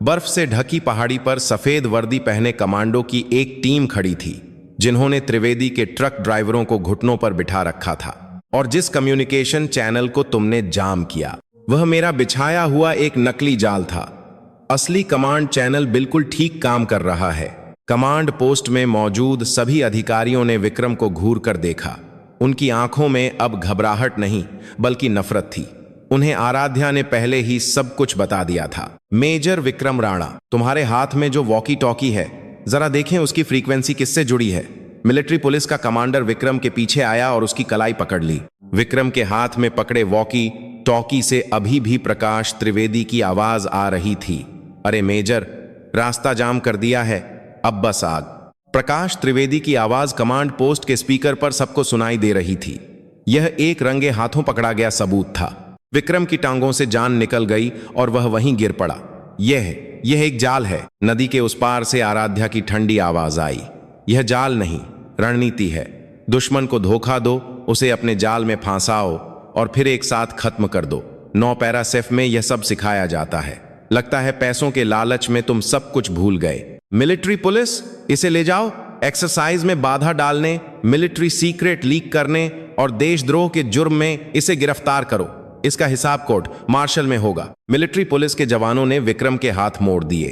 बर्फ से ढकी पहाड़ी पर सफेद वर्दी पहने कमांडो की एक टीम खड़ी थी, जिन्होंने त्रिवेदी के ट्रक ड्राइवरों को घुटनों पर बिठा रखा था। और जिस कम्युनिकेशन चैनल को तुमने जाम किया, वह मेरा बिछाया हुआ एक नकली जाल था। असली कमांड चैनल बिल्कुल ठीक काम कर रहा है। कमांड पोस्ट में मौजूद सभी अधिकारियों ने विक्रम को घूर कर देखा। उनकी आंखों में अब घबराहट नहीं, बल्कि नफरत थी। उन्हें आराध्या ने पहले ही सब कुछ बता दिया था। मेजर विक्रम राणा, तुम्हारे हाथ में जो वॉकी टॉकी है, जरा देखें उसकी फ्रीक्वेंसी किससे जुड़ी है। मिलिट्री पुलिस का कमांडर विक्रम के पीछे आया और उसकी कलाई पकड़ ली। विक्रम के हाथ में पकड़े वॉकी टॉकी से अभी भी प्रकाश त्रिवेदी की आवाज आ रही थी। अरे मेजर, रास्ता जाम कर दिया है, अब बस आग। प्रकाश त्रिवेदी की आवाज कमांड पोस्ट के स्पीकर पर सबको सुनाई दे रही थी। यह एक रंगे हाथों पकड़ा गया सबूत था। विक्रम की टांगों से जान निकल गई और वह वहीं गिर पड़ा। यह एक जाल है। नदी के उस पार से आराध्या की ठंडी आवाज आई। यह जाल नहीं, रणनीति है। दुश्मन को धोखा दो, उसे अपने जाल में फांसाओ और फिर एक साथ खत्म कर दो। 9 पैरा सेफ में यह सब सिखाया जाता है। लगता है पैसों के लालच में तुम सब कुछ भूल गए। मिलिट्री पुलिस, इसे ले जाओ। एक्सरसाइज में बाधा डालने, मिलिट्री सीक्रेट लीक करने और देशद्रोह के जुर्म में इसे गिरफ्तार करो। इसका हिसाब कोर्ट मार्शल में होगा। मिलिट्री पुलिस के जवानों ने विक्रम के हाथ मोड़ दिए।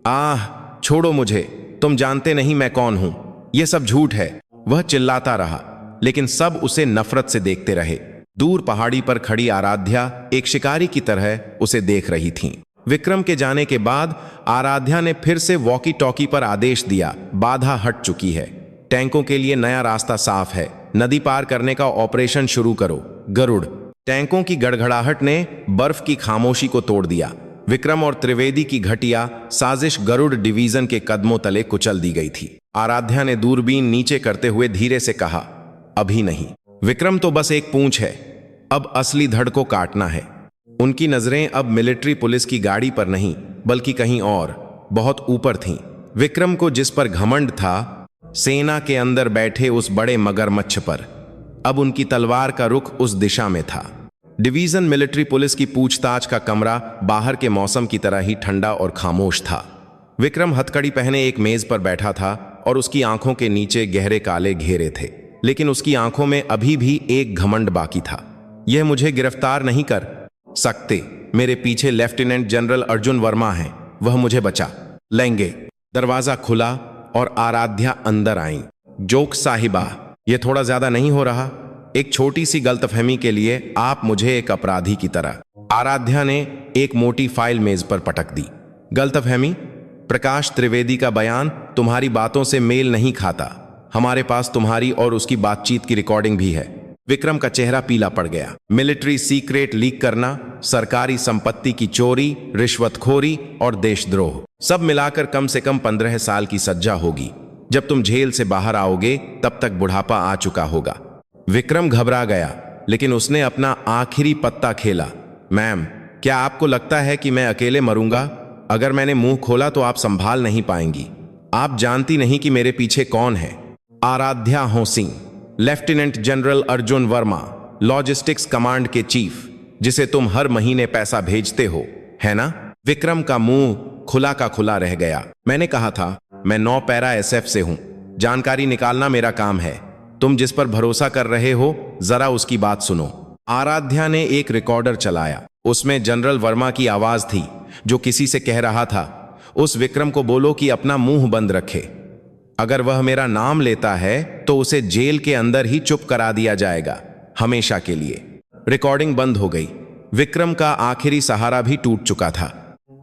आह, छोड़ो मुझे, तुम जानते नहीं मैं कौन हूं। यह सब झूठ है। वह चिल्लाता रहा, लेकिन सब उसे नफरत से देखते रहे। दूर पहाड़ी पर खड़ी आराध्या एक शिकारी की तरह उसे देख रही थी। विक्रम के जाने के बाद आराध्या ने फिर से वॉकी टॉकी पर आदेश दिया। बाधा हट चुकी है। टैंकों के लिए नया रास्ता साफ है। नदी पार करने का ऑपरेशन शुरू करो। गरुड़। टैंकों की गड़गड़ाहट ने बर्फ की खामोशी को तोड़ दिया। विक्रम और त्रिवेदी की घटिया साजिश गरुड़ डिवीजन के कदमों तले कुचल दी गई थी। आराध्या ने दूरबीन नीचे करते हुए धीरे से कहा, अभी नहीं। विक्रम तो बस एक पूंछ है, अब असली धड़ को काटना है। उनकी नजरें अब मिलिट्री पुलिस की गाड़ी पर नहीं, बल्कि कहीं और, बहुत ऊपर थीं। विक्रम को जिस पर घमंड था, सेना के अंदर बैठे उस बड़े मगरमच्छ पर, अब उनकी तलवार का रुख उस दिशा में था। डिवीजन मिलिट्री पुलिस की पूछताछ का कमरा बाहर के मौसम की तरह ही ठंडा और खामोश था। विक्रम हथकड़ी पहने एक मेज पर बैठा था और उसकी आंखों के नीचे गहरे काले घेरे थे, लेकिन उसकी आंखों में अभी भी एक घमंड बाकी था। यह मुझे गिरफ्तार नहीं कर सकते। मेरे पीछे लेफ्टिनेंट जनरल अर्जुन वर्मा हैं, वह मुझे बचा लेंगे। दरवाजा खुला और आराध्या अंदर आई। जोक साहिबा, यह थोड़ा ज्यादा नहीं हो रहा? एक छोटी सी गलतफहमी के लिए आप मुझे एक अपराधी की तरह। आराध्या ने एक मोटी फाइल मेज पर पटक दी। गलतफहमी? प्रकाश त्रिवेदी का बयान तुम्हारी बातों से मेल नहीं खाता। हमारे पास तुम्हारी और उसकी बातचीत की रिकॉर्डिंग भी है। विक्रम का चेहरा पीला पड़ गया। मिलिट्री सीक्रेट लीक करना, सरकारी संपत्ति की चोरी, रिश्वतखोरी और देशद्रोह, सब मिलाकर कम से कम 15 साल की सजा होगी। जब तुम जेल से बाहर आओगे तब तक बुढ़ापा आ चुका होगा। विक्रम घबरा गया, लेकिन उसने अपना आखिरी पत्ता खेला। मैम, क्या आपको लगता है कि मैं अकेले मरूंगा? अगर मैंने मुंह खोला तो आप संभाल नहीं पाएंगी। आप जानती नहीं कि मेरे पीछे कौन है। आराध्या होसिंग, lieutenant general Arjun Verma, logistics command के चीफ, जिसे तुम हर महीने पैसा भेजते हो, है ना? विक्रम का मुंह खुला का खुला रह गया। मैंने कहा था, मैं 9 पैरा SF से हूं। जानकारी निकालना मेरा काम है। तुम जिस पर भरोसा कर रहे हो, जरा उसकी बात सुनो। आराध्या ने एक रिकॉर्डर चलाया। उसमें जनरल वर्मा की आवाज थी, जो किसी से कह रहा था, उस विक्रम को बोलो कि अपना मुंह बंद रखे। अगर वह मेरा नाम लेता है तो उसे जेल के अंदर ही चुप करा दिया जाएगा, हमेशा के लिए। रिकॉर्डिंग बंद हो गई। विक्रम का आखिरी सहारा भी टूट चुका था।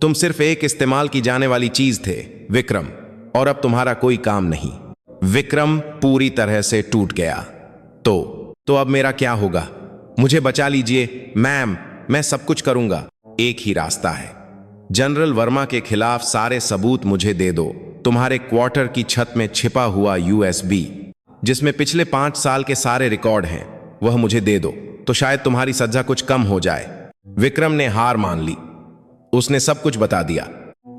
तुम सिर्फ एक इस्तेमाल की जाने वाली चीज थे, विक्रम, और अब तुम्हारा कोई काम नहीं। विक्रम पूरी तरह से टूट गया। तो अब मेरा क्या होगा? मुझे बचा लीजिए मैम, मैं सब कुछ करूंगा। एक ही रास्ता है, जनरल वर्मा के खिलाफ सारे सबूत मुझे दे दो। तुम्हारे क्वार्टर की छत में छिपा हुआ USB, जिसमें पिछले 5 साल के सारे रिकॉर्ड हैं, वह मुझे दे दो, तो शायद तुम्हारी सजा कुछ कम हो जाए। विक्रम ने हार मान ली। उसने सब कुछ बता दिया।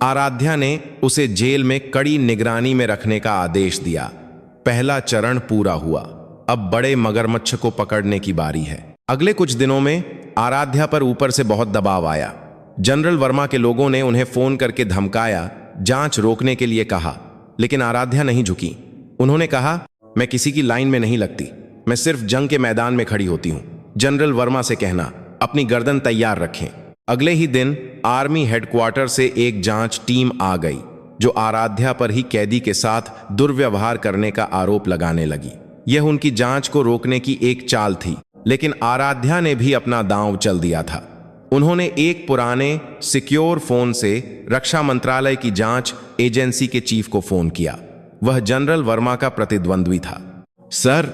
आराध्या ने उसे जेल में कड़ी निगरानी में रखने का आदेश दिया। पहला चरण पूरा हुआ। अब बड़े मगरमच्छ को पकड़ने की बारी है। अगले कुछ दिनों में आराध्या पर ऊपर से बहुत दबाव आया। जनरल वर्मा के लोगों ने उन्हें फोन करके धमकाया, जांच रोकने के लिए कहा, लेकिन आराध्या नहीं झुकी। उन्होंने कहा, मैं किसी की लाइन में नहीं लगती, मैं सिर्फ जंग के मैदान में खड़ी होती हूं। जनरल वर्मा से कहना अपनी गर्दन तैयार रखें। अगले ही दिन आर्मी हेडक्वार्टर से एक जांच टीम आ गई, जो आराध्या पर ही कैदी के साथ दुर्व्यवहार करने का आरोप लगाने लगी। यह उनकी जांच को रोकने की एक चाल थी, लेकिन आराध्या ने भी अपना दांव चल दिया था। उन्होंने एक पुराने सिक्योर फोन से रक्षा मंत्रालय की जांच एजेंसी के चीफ को फोन किया। वह जनरल वर्मा का प्रतिद्वंद्वी था। सर,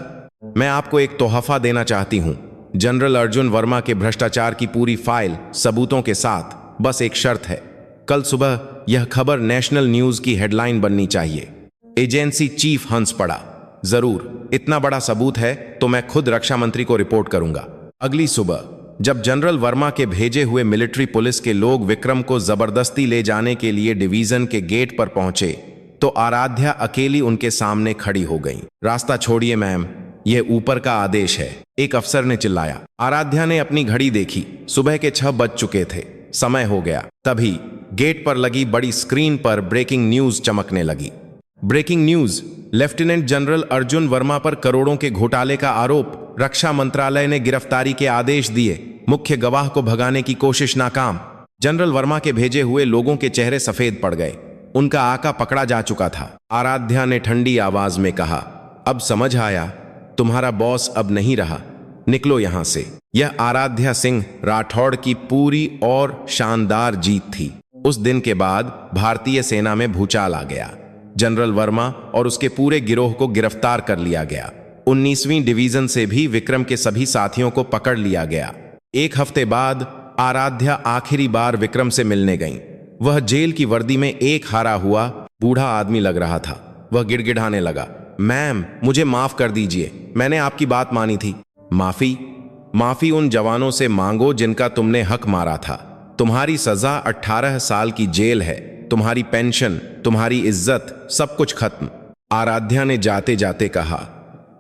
मैं आपको एक तोहफा देना चाहती हूं, जनरल अर्जुन वर्मा के भ्रष्टाचार की पूरी फाइल सबूतों के साथ। बस एक शर्त है, कल सुबह यह खबर नेशनल न्यूज की हेडलाइन बननी चाहिए। एजेंसी चीफ हंस पड़ा। जरूर, इतना बड़ा सबूत है तो मैं खुद रक्षा मंत्री को रिपोर्ट करूंगा। अगली सुबह जब जनरल वर्मा के भेजे हुए मिलिट्री पुलिस के लोग विक्रम को जबरदस्ती ले जाने के लिए डिवीजन के गेट पर पहुंचे, तो आराध्या अकेली उनके सामने खड़ी हो गई। रास्ता छोड़िए मैम, यह ऊपर का आदेश है, एक अफसर ने चिल्लाया। आराध्या ने अपनी घड़ी देखी। सुबह के 6 बज चुके थे, समय हो गया। तभी गेट पर लगी बड़ी स्क्रीन पर ब्रेकिंग न्यूज चमकने लगी। Breaking news, lieutenant general Arjun Verma पर करोड़ों के घोटाले का आरोप। रक्षा मंत्रालय ने गिरफ्तारी के आदेश दिए। मुख्य गवाह को भगाने की कोशिश नाकाम। जनरल वर्मा के भेजे हुए लोगों के चेहरे सफेद पड़ गए। उनका आका पकड़ा जा चुका था। आराध्या ने ठंडी आवाज में कहा, अब समझ आया, तुम्हारा बॉस अब नहीं रहा, निकलो यहां से। यह आराध्या सिंह राठौड़ की पूरी और शानदार जीत थी। उस दिन के बाद भारतीय सेना में भूचाल आ गया। जनरल वर्मा और उसके पूरे गिरोह को गिरफ्तार कर लिया गया। 19वीं डिवीजन से भी विक्रम के सभी साथियों को पकड़ लिया गया। एक हफ्ते बाद आराध्या आखिरी बार विक्रम से मिलने गई। वह जेल की वर्दी में एक हारा हुआ बूढ़ा आदमी लग रहा था। वह गिड़गिड़ाने लगा, मैम, मुझे माफ कर दीजिए, मैंने आपकी बात मानी थी। माफी उन जवानों से मांगो जिनका तुमने हक मारा था। तुम्हारी सजा 18 साल की जेल है। तुम्हारी पेंशन, तुम्हारी इज्जत, सब कुछ खत्म। आराध्या ने जाते जाते कहा,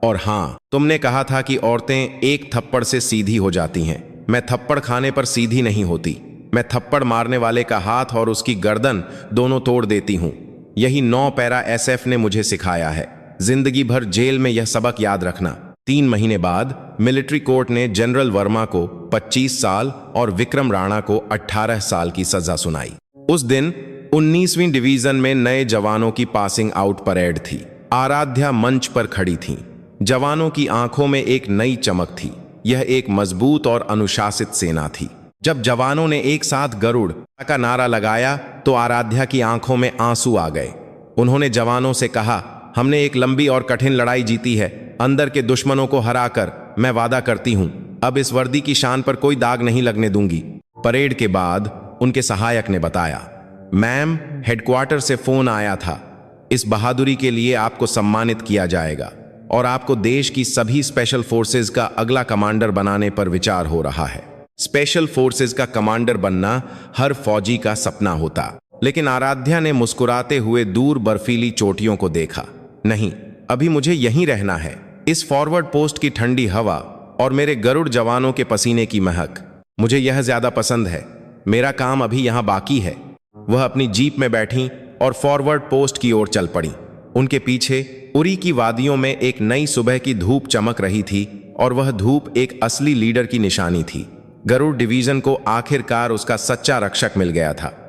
और हां, तुमने कहा था कि औरतें एक थप्पड़ से सीधी हो जाती हैं। मैं थप्पड़ खाने पर सीधी नहीं होती। मैं थप्पड़ मारने वाले का हाथ और उसकी गर्दन दोनों तोड़ देती हूँ। यही 9 पैरा SF ने मुझे सिखाया है। जिंदगी भर जेल में यह सबक याद रखना। 3 महीने बाद मिलिट्री कोर्ट ने जनरल वर्मा को 25 साल और विक्रम राणा को 18 साल की सजा सुनाई। उस दिन 19वीं डिवीजन में नए जवानों की पासिंग आउट परेड थी। आराध्या मंच पर खड़ी थीं। जवानों की आंखों में एक नई चमक थी। यह एक मजबूत और अनुशासित सेना थी। जब जवानों ने एक साथ गरुड़ का नारा लगाया तो आराध्या की आंखों में आंसू आ गए। उन्होंने जवानों से कहा, हमने एक लंबी और कठिन लड़ाई जीती है। अंदर के दुश्मनों को हराकर मैं वादा करती हूं, अब इस वर्दी की शान पर कोई दाग नहीं लगने दूंगी। परेड के बाद उनके सहायक ने बताया, मैम, हेडक्वार्टर से फोन आया था। इस बहादुरी के लिए आपको सम्मानित किया जाएगा और आपको देश की सभी स्पेशल फोर्सेज का अगला कमांडर बनाने पर विचार हो रहा है। स्पेशल फोर्सेज का कमांडर बनना हर फौजी का सपना होता, लेकिन आराध्या ने मुस्कुराते हुए दूर बर्फीली चोटियों को देखा। नहीं, अभी मुझे यहीं रहना है। इस फॉरवर्ड पोस्ट की ठंडी हवा और मेरे गरुड़ जवानों के पसीने की महक, मुझे यह ज्यादा पसंद है। मेरा काम अभी यहां बाकी है। वह अपनी जीप में बैठी और फॉरवर्ड पोस्ट की ओर चल पड़ी। उनके पीछे उरी की वादियों में एक नई सुबह की धूप चमक रही थी और वह धूप एक असली लीडर की निशानी थी। गरुड़ डिवीजन को आखिरकार उसका सच्चा रक्षक मिल गया था।